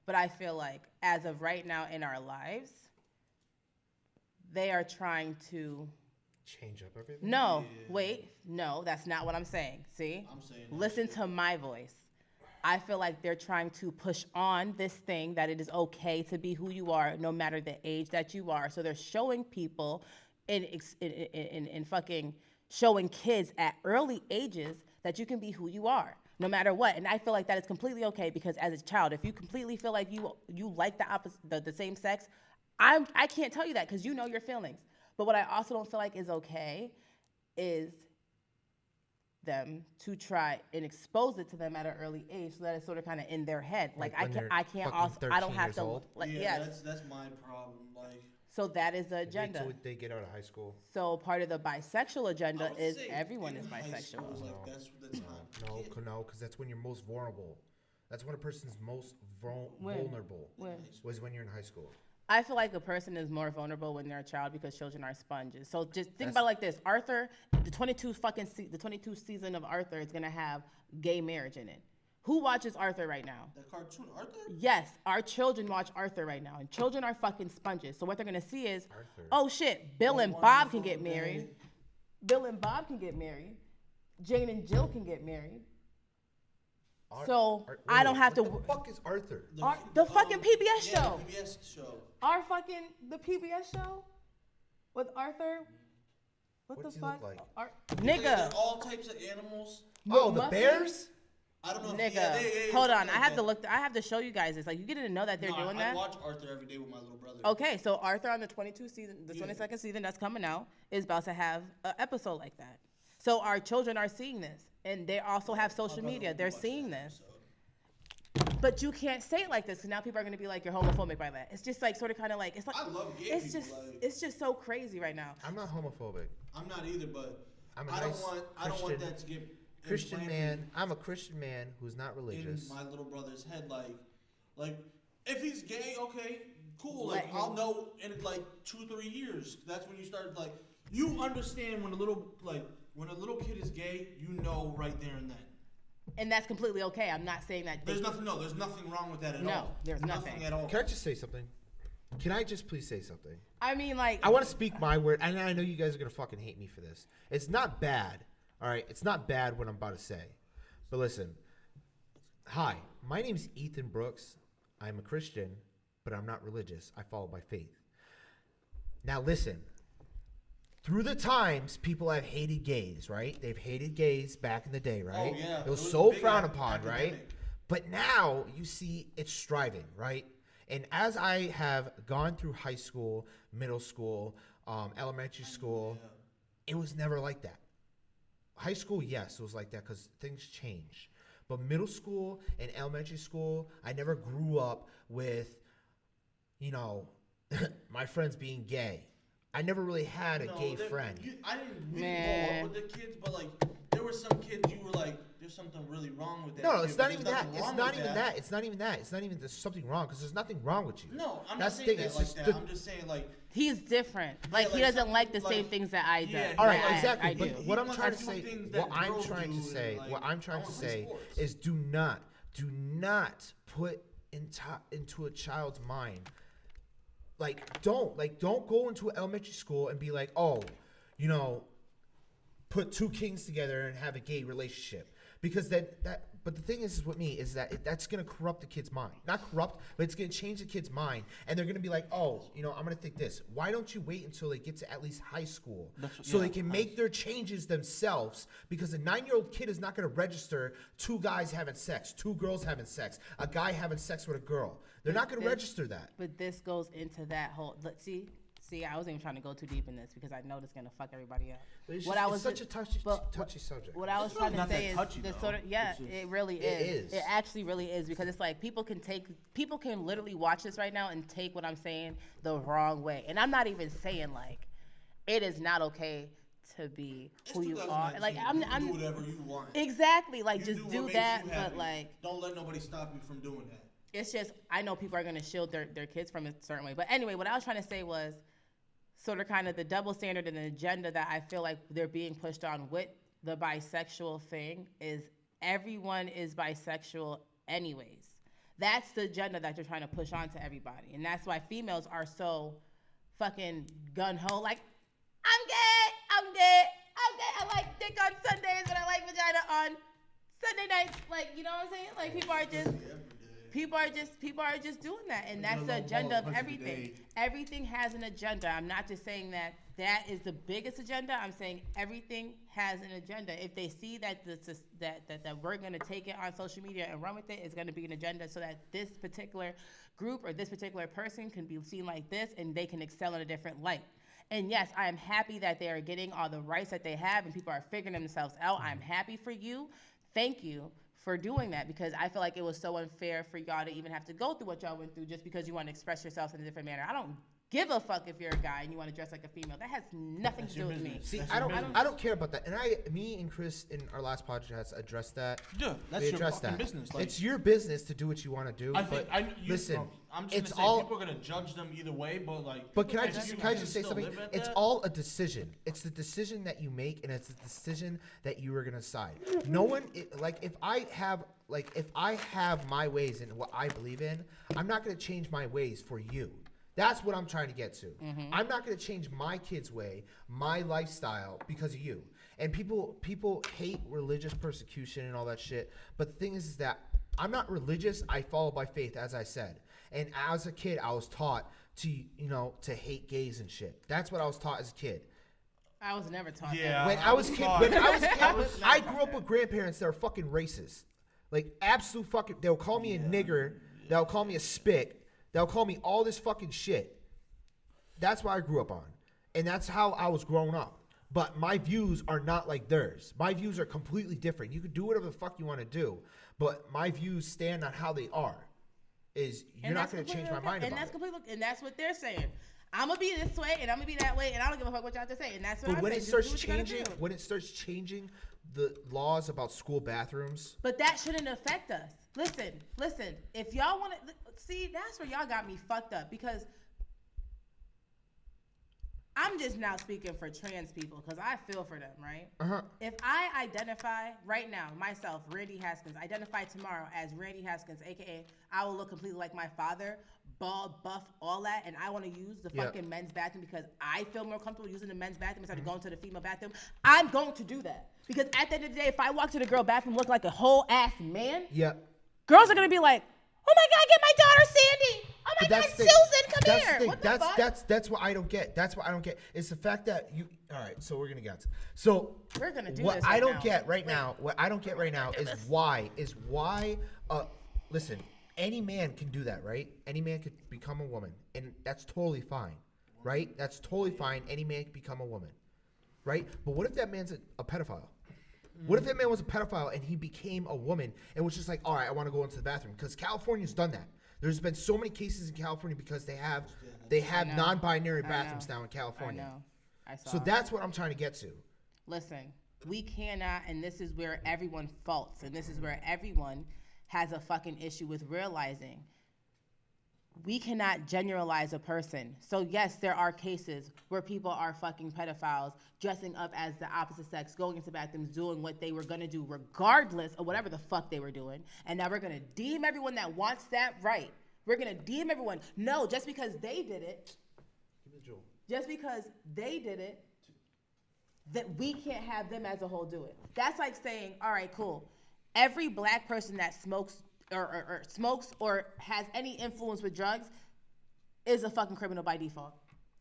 but I feel like as of right now in our lives, they are trying to. Change up everything. No, wait, no, that's not what I'm saying. See? I'm saying that Listen to my voice. I feel like they're trying to push on this thing that it is okay to be who you are, no matter the age that you are. So they're showing people in fucking showing kids at early ages that you can be who you are. no matter what. And I feel like that is completely okay, because as a child, if you completely feel like you like the opposite, the same sex, I can't tell you that because you know your feelings. But what I also don't feel like is okay is them to try and expose it to them at an early age, so that it's sort of kind of in their head. Like I can't also, I don't have to like, yeah, yes. that's my problem. Like, So that is the agenda. Wait till they get out of high school. So part of the bisexual agenda is say everyone is in high bisexual. school is like, that's the time. No, because that's when you're most vulnerable. That's when a person's most vulnerable. Was when you're in high school. I feel like a person is more vulnerable when they're a child because children are sponges. So just think about it like this: Arthur, the 22 season of Arthur is gonna have gay marriage in it. Who watches Arthur right now? The cartoon Arthur? Yes, our children watch Arthur right now, and children are fucking sponges. So what they're gonna see is, Arthur. oh shit, Bill and Bob can get married. Bill and Bob can get married. Jane and Jill can get married. So I don't have to. What the fuck is Arthur? The fucking PBS show. Yeah, the PBS show. The PBS show with Arthur. What What's the he fuck? look like? Nigga. They're all types of animals. Oh, the bears? I don't know. Nigga. Hold on. I have to look. I have to show you guys this. Like, you didn't know that they're doing that. I watch Arthur every day with my little brother. Okay, so Arthur on the 22nd season that's coming out is about to have an episode like that. So our children are seeing this, and they also have social media. They're seeing this. But you can't say it like this, because now people are going to be like, you're homophobic by that. It's just like sort of kind of like, it's like, I love gay it's people, just, like, it's just so crazy right now. I'm not homophobic. I'm not either, but I'm a I nice don't want that to get Christian implanted man. I'm a Christian man who's not religious. in my little brother's head. Like if he's gay, okay, cool. Let Like him. I'll know in like 2-3 years. That's when you start like you understand when a little kid is gay, you know right there and then. And that's completely okay. I'm not saying that. There's nothing wrong with that at all. No, there's nothing at all. Can I just say something? Can I just please say something? I mean, like, I want to speak my word, and I know you guys are going to fucking hate me for this. It's not bad, all right? It's not bad what I'm about to say. But listen. Hi, my name's Ethan Brooks. I'm a Christian, but I'm not religious. I follow by faith. Now listen. Through the times, people have hated gays, right? They've hated gays back in the day, right? Oh, yeah. It was a so big frowned upon, academic. right? But now you see it's striving, right? And as I have gone through high school, middle school, elementary school, it was never like that. High school, yes, it was like that because things change. But middle school and elementary school, I never grew up with, my friends being gay. I never really had a gay friend. I didn't really grow up with the kids, but like there were some kids you were like, there's something really wrong with that. No, kid, it's but not there's even that. nothing It's wrong not with even that. It's not even that. It's not even there's something wrong because there's nothing wrong with you. No, I'm That's not the saying thing. that like that. I'm just saying like he's different. Like, like he doesn't some- like the same like- things that I do. Yeah, All right, that exactly. I But do. what I'm wants trying to to do say, things that what I'm girls trying do to say, and, what like, I'm trying I to wanna play say sports. is do not put into a child's mind. Don't go into elementary school and be like, oh, put two kings together and have a gay relationship, because but the thing is with me is that that's going to corrupt the kid's mind. Not corrupt, but it's going to change the kid's mind, and they're going to be like, oh, I'm going to think this. Why don't you wait until they get to at least high school so they can make their changes themselves? Because a 9-year-old kid is not going to register 2 guys having sex, 2 girls having sex, a guy having sex with a girl. They're not going to register that. But this goes into that whole. See, I wasn't even trying to go too deep in this because I know this is gonna fuck everybody up. It's such a touchy subject. What I was trying to not say that is touchy, the though. sort of it really is. is. It actually really is, because it's like people can literally watch this right now and take what I'm saying the wrong way. And I'm not even saying like it is not okay to be who you are. Like I'm do whatever you want. Exactly. Like You just do what do makes that, you but happy. like don't let nobody stop you from doing that. it's just, I know people are going to shield their kids from a certain way. But anyway, what I was trying to say was sort of kind of the double standard and the agenda that I feel like they're being pushed on with the bisexual thing is everyone is bisexual anyways. That's the agenda that you're trying to push on to everybody. And that's why females are so fucking gun-ho. Like, I'm gay. I like dick on Sundays and I like vagina on Sunday nights. Like, you know what I'm saying? Like, people are just... People are just doing that, and that's the agenda of everything. Everything has an agenda. I'm not just saying that is the biggest agenda. I'm saying everything has an agenda. If they see that that we're going to take it on social media and run with it, it's going to be an agenda so that this particular group or this particular person can be seen like this, and they can excel in a different light. And yes, I am happy that they are getting all the rights that they have, and people are figuring themselves out. I'm happy for you. Thank you for doing that, because I feel like it was so unfair for y'all to even have to go through what y'all went through just because you want to express yourselves in a different manner. I don't give a fuck if you're a guy and you want to dress like a female. That has nothing to do with me. See, I don't care about that. And me and Chris in our last podcast addressed that. Yeah, that's your fucking business. Like, it's your business to do what you want to do. Listen, I'm just gonna say people are gonna judge them either way, but like. But can I just say something? It's all a decision. It's the decision that you make, and it's the decision that you are gonna decide. No one if I have my ways and what I believe in, I'm not gonna change my ways for you. That's what I'm trying to get to. Mm-hmm. I'm not going to change my kid's way, my lifestyle because of you. And people hate religious persecution and all that shit. But the thing is that I'm not religious. I follow by faith, as I said. And as a kid, I was taught to hate gays and shit. That's what I was taught as a kid. I was never taught that. When I was a kid, I grew up with grandparents that are fucking racist. Like, absolute fucking, they'll call me a nigger. They'll call me a spick. They'll call me all this fucking shit. That's what I grew up on. And that's how I was growing up. But my views are not like theirs. My views are completely different. You can do whatever the fuck you want to do. But my views stand on how they are. You're not going to change my mind about it. And that's what they're saying. I'm going to be this way and I'm going to be that way. And I don't give a fuck what y'all have to say. And that's what I'm saying. When it starts changing the laws about school bathrooms. But that shouldn't affect us. Listen. If y'all want to see, that's where y'all got me fucked up, because I'm just now speaking for trans people because I feel for them, right? Uh-huh. If I identify right now, myself, Randi Haskins, identify tomorrow as Randi Haskins, a.k.a. I will look completely like my father, bald, buff, all that, and I want to use the fucking men's bathroom because I feel more comfortable using the men's bathroom instead of going to the female bathroom, I'm going to do that. Because at the end of the day, if I walk to the girl bathroom look like a whole ass man, girls are going to be like, oh my God, get my daughter Sandy. Oh my God, Susan, come here. What the fuck? That's what I don't get. That's what I don't get. It's the fact that you. All right, so we're gonna get to. So we're gonna do what this. I don't get right now. What I don't get right now is why. Listen, any man can do that, right? Any man could become a woman, and that's totally fine, right? That's totally fine. Any man can become a woman, right? But what if that man's a pedophile? What if that man was a pedophile and he became a woman and was just like, all right, I want to go into the bathroom? Because California's done that. There's been so many cases in California because they have non-binary bathrooms now in California. I saw. So that's what I'm trying to get to. Listen, we cannot, and this is where everyone faults, and this is where everyone has a fucking issue with realizing we cannot generalize a person. So yes, there are cases where people are fucking pedophiles, dressing up as the opposite sex, going into bathrooms, doing what they were gonna do regardless of whatever the fuck they were doing. And now we're gonna deem everyone that wants that right. We're gonna deem everyone. No, just because they did it, that we can't have them as a whole do it. That's like saying, all right, cool. Every black person that smokes or smokes or has any influence with drugs is a fucking criminal by default.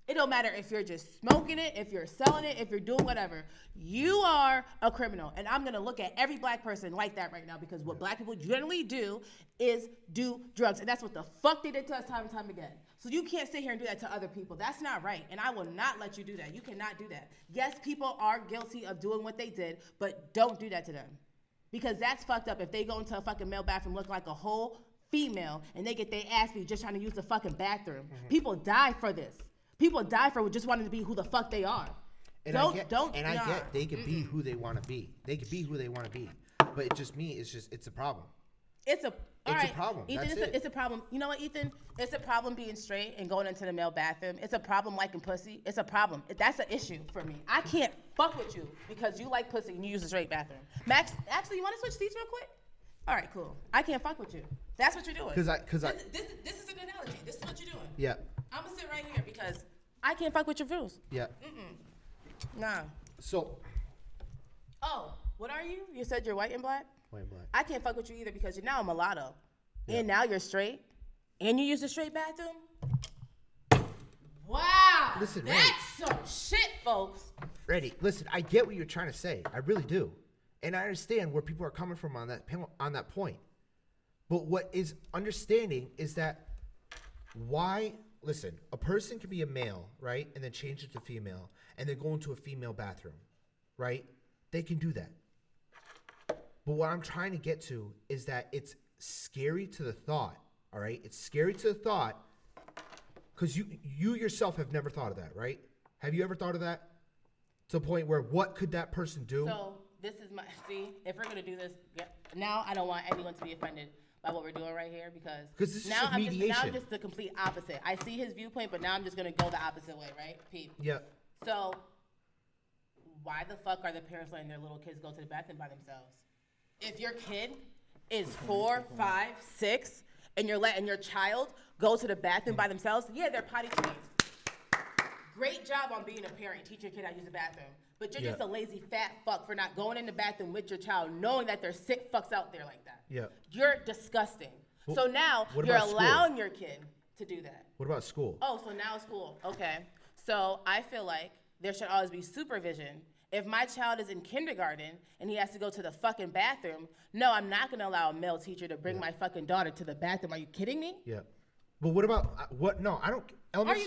It don't matter if you're just smoking it, if you're selling it, if you're doing whatever. You are a criminal. And I'm going to look at every black person like that right now, because what black people generally do is do drugs. And that's what the fuck they did to us time and time again. So you can't sit here and do that to other people. That's not right. And I will not let you do that. You cannot do that. Yes, people are guilty of doing what they did, but don't do that to them. Because that's fucked up if they go into a fucking male bathroom looking like a whole female and they get their ass beat just trying to use the fucking bathroom. Mm-hmm. People die for this. People die for just wanting to be who the fuck they are. And I get they can be who they want to be. They can be who they want to be. But it's a problem. It's a problem. Ethan, it's a problem. You know what, Ethan? It's a problem being straight and going into the male bathroom. It's a problem liking pussy. It's a problem. That's an issue for me. I can't fuck with you because you like pussy and you use a straight bathroom. Max, actually, you want to switch seats real quick? All right, cool. I can't fuck with you. That's what you're doing. This is an analogy. This is what you're doing. Yeah. I'm gonna sit right here because I can't fuck with your views. Yeah. Nah. So. Oh, what are you? You said you're white and black? White and black. I can't fuck with you either because you're now a mulatto. and now you're straight, and you use the straight bathroom. Wow, Listen, that's some shit, folks. Randy, listen, I get what you're trying to say. I really do. And I understand where people are coming from on that point. But what is understanding is that listen, a person can be a male, right? And then change it to female and then go into a female bathroom, right? They can do that. But what I'm trying to get to is that it's scary to the thought, all right? It's scary to the thought because you yourself have never thought of that, right? Have you ever thought of that? To the point where what could that person do? So this is if we're gonna do this, now I don't want anyone to be offended by what we're doing right here because this is now mediation. I'm just the complete opposite. I see his viewpoint, but now I'm just gonna go the opposite way, right? Pete. Yeah. So why the fuck are the parents letting their little kids go to the bathroom by themselves? If your kid is 4, 5, 6, and you're letting your child go to the bathroom by themselves, yeah, they're potty trained. Great job on being a parent, teach your kid how to use the bathroom. But you're just a lazy fat fuck for not going in the bathroom with your child, knowing that there's sick fucks out there like that. Yeah. You're disgusting. Well, so now you're allowing your kid to do that. What about school? Oh, so now school. Okay. So I feel like there should always be supervision. If my child is in kindergarten and he has to go to the fucking bathroom, no, I'm not going to allow a male teacher to bring my fucking daughter to the bathroom. Are you kidding me? Yeah. But what about No, I don't. Elementary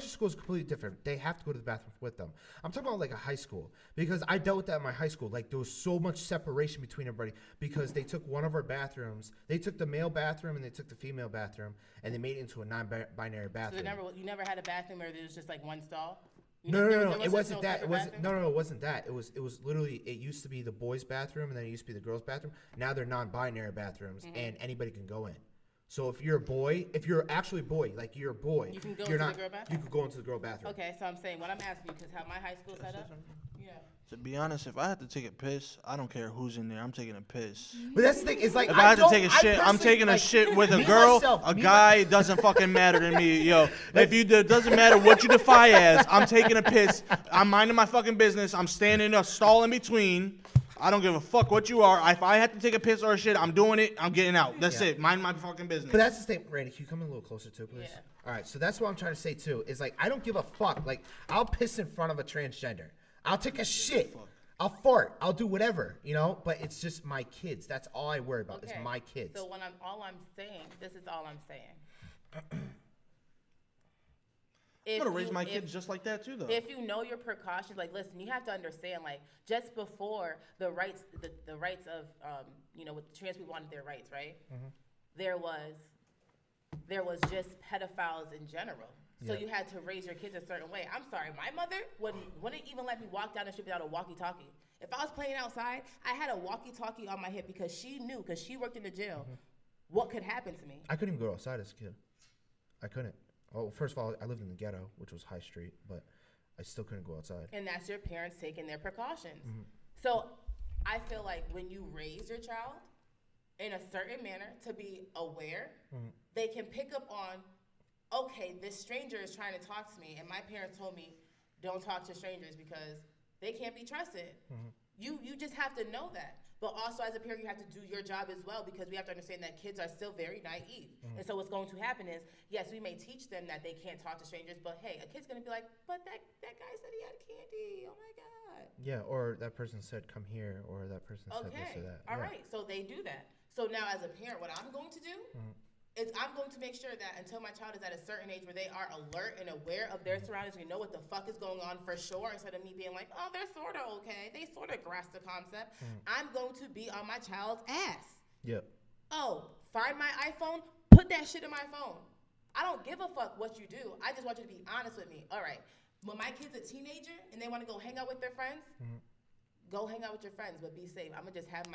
school is completely different. They have to go to the bathroom with them. I'm talking about like a high school because I dealt with that in my high school. Like there was so much separation between everybody because they took one of our bathrooms. They took the male bathroom and they took the female bathroom and they made it into a non-binary bathroom. So you never had a bathroom where there was just like one stall? No. It wasn't that. It wasn't that. It was literally. It used to be the boys' bathroom and then it used to be the girls' bathroom. Now they're non-binary bathrooms and anybody can go in. So if you're a boy, if you're actually a boy, like you're a boy, you can go into the girl bathroom? You could go into the girl bathroom. Okay, so I'm saying what I'm asking you, because how my high school set up, To be honest, if I have to take a piss, I don't care who's in there. I'm taking a piss. But that's the thing. It's like if I have to take a shit, I'm taking a shit with a girl, a guy. It doesn't fucking matter to me, yo. If it doesn't matter what you define as, I'm taking a piss. I'm minding my fucking business. I'm standing in a stall in between. I don't give a fuck what you are. If I have to take a piss or a shit, I'm doing it. I'm getting out. That's it. Mind my fucking business. But that's the thing. Randy, can you come in a little closer too, please? Yeah. All right. So that's what I'm trying to say too. Is like I don't give a fuck. Like I'll piss in front of a transgender. I'll take a shit. I'll fart. I'll do whatever. You know. But it's just my kids. That's all I worry about. Is my kids. So all I'm saying. This is all I'm saying. I'm gonna raise my kids just like that too, though. If you know your precautions, like listen, you have to understand, like just before the rights, the rights of, with trans people wanted their rights, right? Mm-hmm. There was just pedophiles in general. So you had to raise your kids a certain way. I'm sorry, my mother wouldn't even let me walk down the street without a walkie-talkie. If I was playing outside, I had a walkie-talkie on my hip because she knew, because she worked in the jail, what could happen to me. I couldn't even go outside as a kid. I couldn't. Oh, first of all, I lived in the ghetto, which was High Street, but I still couldn't go outside. And that's your parents taking their precautions. Mm-hmm. So I feel like when you raise your child in a certain manner to be aware, they can pick up on, okay, this stranger is trying to talk to me, and my parents told me don't talk to strangers because they can't be trusted. Mm-hmm. You just have to know that. But also, as a parent, you have to do your job as well because we have to understand that kids are still very naive. Mm-hmm. And so what's going to happen is, yes, we may teach them that they can't talk to strangers, but hey, a kid's going to be like, but that guy said he had candy. Oh, my God. Yeah, or that person said, come here, or that person said this or that. All right, so they do that. So now as a parent, what I'm going to do is I'm going to make sure that until my child is at a certain age where they are alert and aware of their surroundings, and know what the fuck is going on for sure, instead of me being like, oh, they're sort of okay. They sort of grasp the concept. I'm going to be on my child's ass. Yep. Oh, find my iPhone, put that shit in my phone. I don't give a fuck what you do. I just want you to be honest with me. All right, when my kid's a teenager and they want to go hang out with their friends, go hang out with your friends, but be safe. I'm going to just have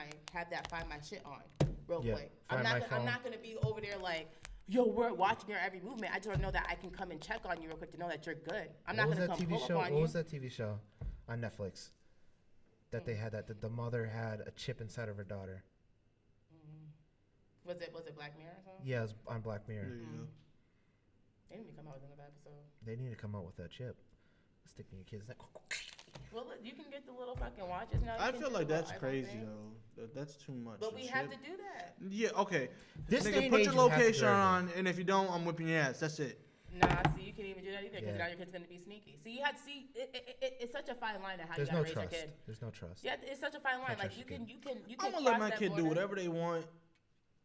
that find my shit on. Real quick. I'm not gonna be over there like, yo, we're watching your every movement. I just want to know that I can come and check on you real quick to know that you're good. I'm not gonna come pull up on you. What was that TV show on Netflix that they had that the mother had a chip inside of her daughter? Was it Black Mirror or something? Yeah, it was on Black Mirror. They need to come out with another episode. They need to come out with that chip. Stick in your kid's neck. Well, look, you can get the little fucking watches now. I can feel do like the that's little iPhone crazy thing. though. That's too much. But we and have shit. to do that. Yeah. Okay. This day Nigga, and put age, your you have to location do on, and if you don't, I'm whipping your ass. That's it. Nah, see, you can't even do that either because Yeah. now your kid's gonna be sneaky. See, you have to see. It's such a fine line of how There's you no gotta raise trust. your kid. There's no trust. Yeah, it's such a fine line. Can't Like trust you your can. I'm gonna let my kid do whatever they want.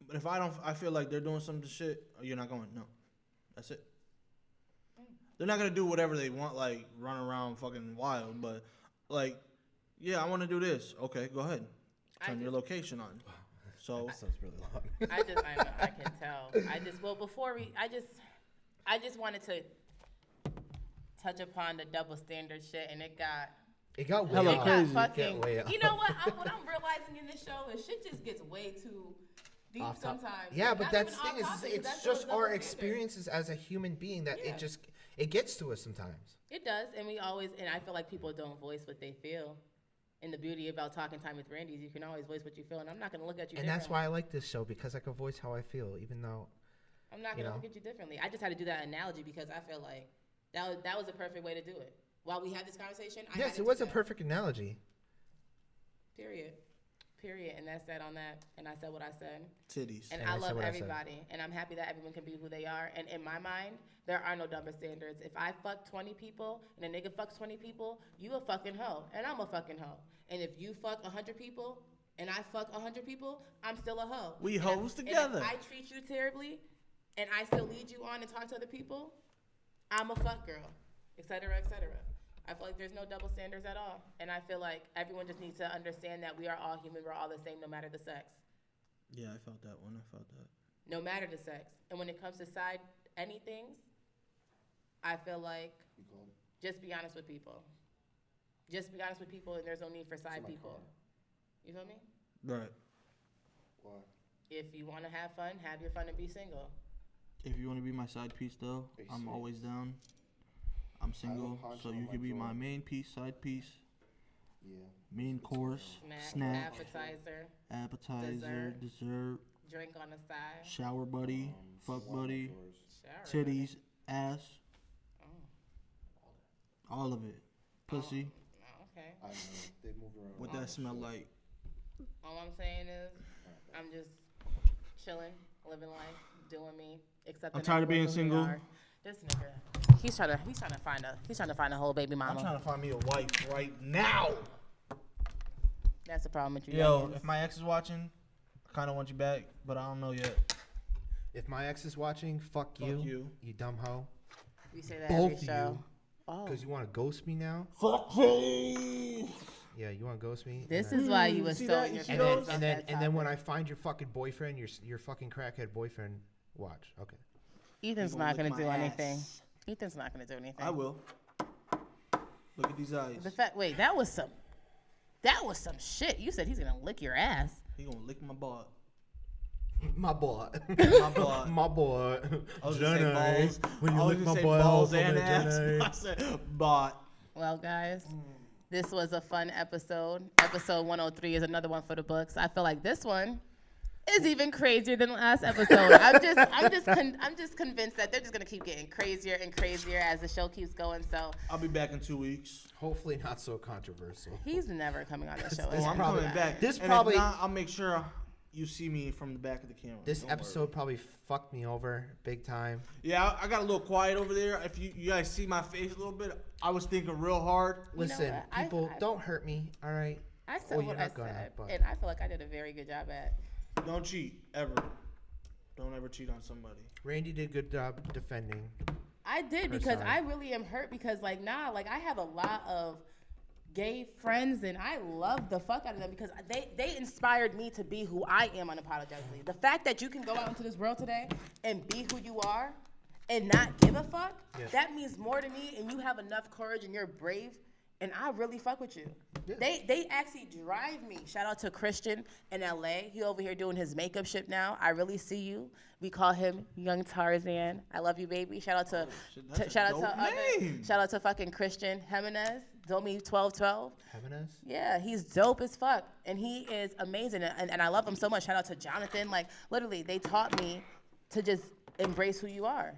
But if I feel like they're doing some shit, you're not going. No, that's it. They're not gonna do whatever they want, like run around fucking wild. But like, yeah, I want to do this. Okay, go ahead. Turn your location on. So That sounds really long. I can tell. I just wanted to touch upon the double standard shit, and it got way Hella off. crazy. It fucking. got way off. You know what? What I'm realizing in this show is shit just gets way too deep Off top- sometimes. Yeah, Like, but not that's even the thing off is, topic, it's that's just those double our standards. experiences as a human being that Yeah. it gets to us sometimes. It does, and I feel like people don't voice what they feel. And the beauty about talking time with Randy is you can always voice what you feel, and I'm not gonna look at you. And that's differently. why I like this show, because I can voice how I feel, even though I'm not gonna look at you differently. I just had to do that analogy because I feel like that was a perfect way to do it. While we had this conversation, I had yes, to it was do a that. perfect analogy. Period. And that's that on that. And I said what I said. titties. And And I I said love what I said. everybody. And I'm happy that everyone can be who they are. And in my mind, there are no double standards. If I fuck 20 people and a nigga fucks 20 people, you a fucking hoe. And I'm a fucking hoe. And if you fuck 100 people and I fuck 100 people, I'm still a hoe. We And hoes together. If I treat you terribly and I still lead you on and talk to other people, I'm a fuck girl, et cetera, et cetera. I feel like there's no double standards at all. And I feel like everyone just needs to understand that we are all human. We're all the same no matter the sex. Yeah, I felt that one. I felt that. No matter the sex. And when it comes to side anythings, I feel like just be honest with people. Just be honest with people, and there's no need for side people. You feel me? Right. Why? If you want to have fun, have your fun and be single. If you want to be my side piece, though, I'm always down. I'm single, so you can be my main piece, side piece. Yeah. Main course, snack, appetizer, dessert, drink on the side. shower buddy, fuck buddy, Shower. titties, ass, all of it. Pussy. Oh, okay. I know. They move around. What that smell like? All I'm saying is, I'm just chilling, living life, doing me. Except I'm tired of being single. This nigga, he's trying to find a whole baby mama. I'm trying to find me a wife right now. That's the problem with you. Yo, youngins. if my ex is watching, I kind of want you back, but I don't know yet. If my ex is watching, fuck you, you dumb hoe. We say that Both every of show. you. Oh, Because you want to ghost me now? Fuck me. Yeah, you want to ghost me? this and is why you was See so that? in your You and see then, those? and then when I find your fucking boyfriend, your fucking crackhead boyfriend, watch. Okay. Ethan's You not gonna gonna lick do my anything. ass. Ethan's not gonna do anything. I will. Look at these eyes. The fact, wait, that was some shit. You said he's gonna lick your ass. He gonna lick my butt. My boy. My butt. My boy. I was gonna say Jenny. balls. When you I was lick gonna my say balls, balls I'll and be ass. Jenny. I said butt. Well, guys, this was a fun episode. Episode 103 is another one for the books. I feel like this one is even crazier than the last episode. I'm just convinced that they're just gonna keep getting crazier and crazier as the show keeps going. So I'll be back in 2 weeks. Hopefully not so controversial. he's never coming on the show. This Oh, I'm probably- coming back. this And probably- If not, I'll make sure you see me from the back of the camera. This Don't episode worry. probably fucked me over big time. Yeah, I got a little quiet over there. If you guys see my face a little bit, I was thinking real hard. Listen, what? people, I- don't hurt me, all right? I said Well, what you're I not gonna, said, but- and I feel like I did a very good job at. Don't cheat ever. Don't ever cheat on somebody. Randy did a good job defending. I did Her because side. I really am hurt because like I have a lot of gay friends and I love the fuck out of them because they inspired me to be who I am unapologetically. The fact that you can go out into this world today and be who you are and not give a fuck, Yeah. that means more to me, and you have enough courage and you're brave, and I really fuck with you. Yeah. They actually drive me. Shout out to Christian in LA. He over here doing his makeup shit now. I really see you. We call him Young Tarzan. I love you, baby. Shout out to shit, that's a shout out dope to name. shout out to fucking Christian Jimenez, Domi 1212. Jimenez? Yeah, he's dope as fuck, and he is amazing, and I love him so much. Shout out to Jonathan. Like literally, they taught me to just embrace who you are.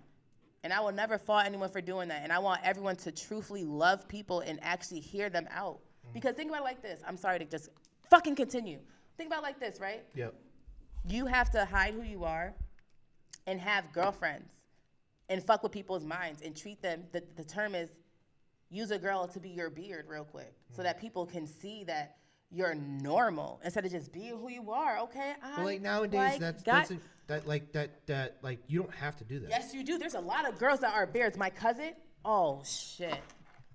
And I will never fault anyone for doing that. And I want everyone to truthfully love people and actually hear them out. Because think about it like this. I'm sorry to just fucking continue. Think about it like this, right? Yep. You have to hide who you are and have girlfriends and fuck with people's minds and treat them. The term is use a girl to be your beard real quick so that people can see that you're normal instead of just being who you are. Okay. Well, like nowadays, like you don't have to do that. Yes, you do. There's a lot of girls that are beards. My cousin. Oh shit.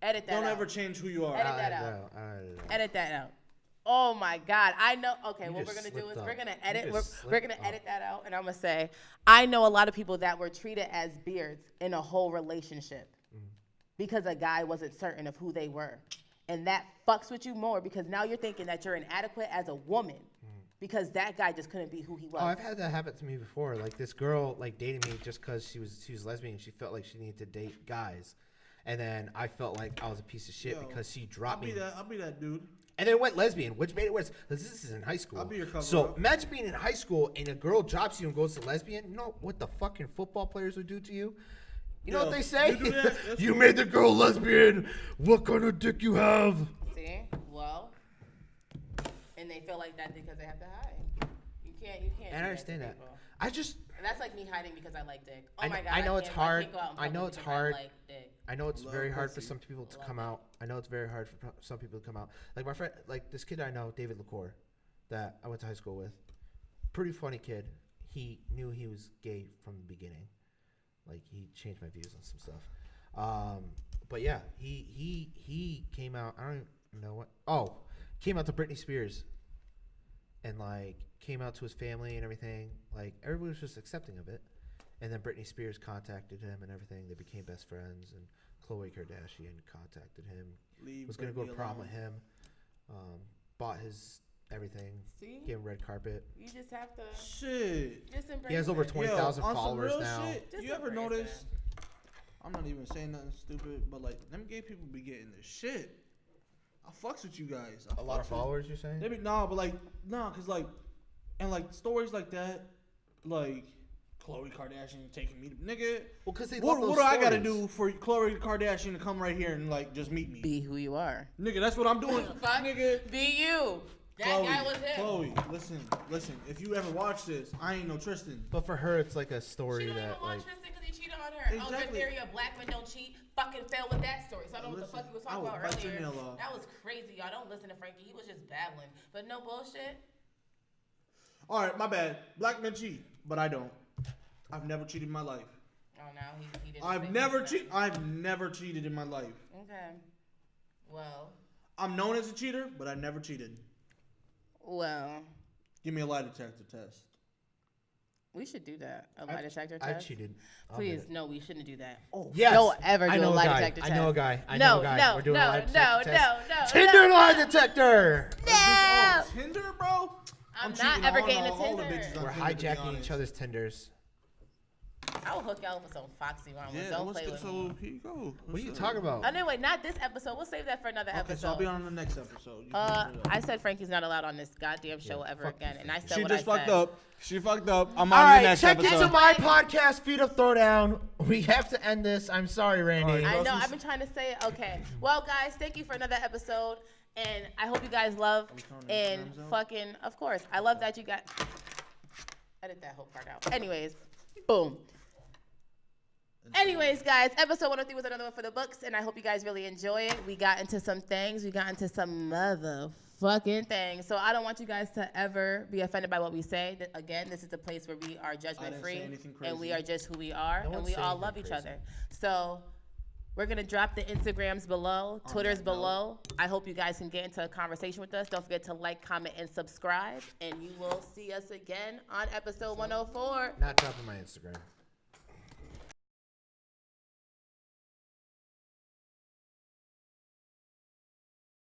Edit that out. Don't ever change who you are. Edit that out. Edit that out. Oh my God. I know. Okay, what we're gonna do is we're gonna edit. We're gonna edit that out, and I'm gonna say I know a lot of people that were treated as beards in a whole relationship because a guy wasn't certain of who they were. And that fucks with you more because now you're thinking that you're inadequate as a woman because that guy just couldn't be who he was. Oh, I've had that happen to me before. Like this girl like dated me just because she was lesbian. She felt like she needed to date guys, and then I felt like I was a piece of shit because she dropped me. I'll be that dude. And then went lesbian, which made it worse. This is in high school. I'll be your cover So up. imagine being in high school and a girl drops you and goes to lesbian. You know what the fucking football players would do to you? You know what they say? You do that? You made the girl lesbian. What kind of dick you have? See? Well, and they feel like that because they have to hide. You can't. And I understand that. people. I just. And that's like me hiding because I like dick. Oh I, my God. I know it's hard. Can't go out in I know public it's because hard. I like dick. I know it's Love very hard for pussy. some people to come out. I know it's very hard for some people to come out. Like my friend, like this kid I know, David LaCour, that I went to high school with. Pretty funny kid. He knew he was gay from the beginning. Like he changed my views on some stuff. But yeah, he came out. I don't even know what. Oh, came out to Britney Spears, and like came out to his family and everything. Like everybody was just accepting of it. And then Britney Spears contacted him and everything. They became best friends. And Khloe Kardashian contacted him. Was going to go to prom with him. Bought his everything. See? Gave him red carpet. You just have to. Shit. Just embrace He has over it. 20,000 on some followers real now. Shit, Just you ever embrace notice? I'm not even saying nothing stupid, but like them gay people be getting this shit. I fucks with you guys. A lot of followers, you're saying? They be cause like, and like stories like that, like Khloe Kardashian taking me, nigga. Well, because they What love those do I gotta stories. do for Khloe Kardashian to come right here and like just meet me? Be who you are. Nigga, that's what I'm doing. Fuck. Nigga. Be you. That guy was him. Chloe, listen. If you ever watch this, I ain't no Tristan. But for her, it's like a story She don't even that, want like, Tristan because he cheated on her. Oh, your Exactly. theory of black men don't cheat fucking fell with that story. So I don't know what the fuck you was I talking will about bite your earlier. nail off. That was crazy. Y'all don't listen to Frankie. He was just babbling. But no bullshit. All right, my bad. Black men cheat, but I don't. I've never cheated in my life. Oh, now he didn't. I've never cheated in my life. Okay. Well. I'm known as a cheater, but I never cheated. Well. Give me a lie detector test. We should do that. A lie detector test. I cheated. Please, no, we shouldn't do that. Oh, Yes. don't ever I do a know lie guy. detector test. I know a guy. No. We're doing a lie detector test. No. Tinder lie detector. No. Oh, Tinder, bro? I'm not cheating ever on getting a all the Tinder. bitches on We're Tinder, to be hijacking honest. each other's Tinders. I will hook y'all with some Foxy Ramos. Yeah, Don't let's play get with me. so here you go. What are you talking about? Anyway, not this episode. We'll save that for another Okay, episode. so I'll be on the next episode. You can put it up. I said Frankie's not allowed on this goddamn show ever fuck again, you, and I said She what just I fucked said. up. She fucked up. I'm All on the right, next check episode. into my podcast, Feed of Throwdown. We have to end this. I'm sorry, Randy. All right, I know. I've been trying to say it. Okay. Well, guys, thank you for another episode, and I hope you guys love counting and Instagrams out? fucking. Of course, I love that you got. Edit that whole part out. Anyways, boom. Anyways, guys, episode 103 was another one for the books, and I hope you guys really enjoy it. We got into some things. We got into some motherfucking things. So I don't want you guys to ever be offended by what we say. Again, this is the place where we are judgment-free, anything and we crazy. are just who we are, No and one we said all anything love each crazy. other. So we're going to drop the Instagrams below, Twitters below. I hope you guys can get into a conversation with us. Don't forget to like, comment, and subscribe, and you will see us again on episode 104. Not dropping my Instagram.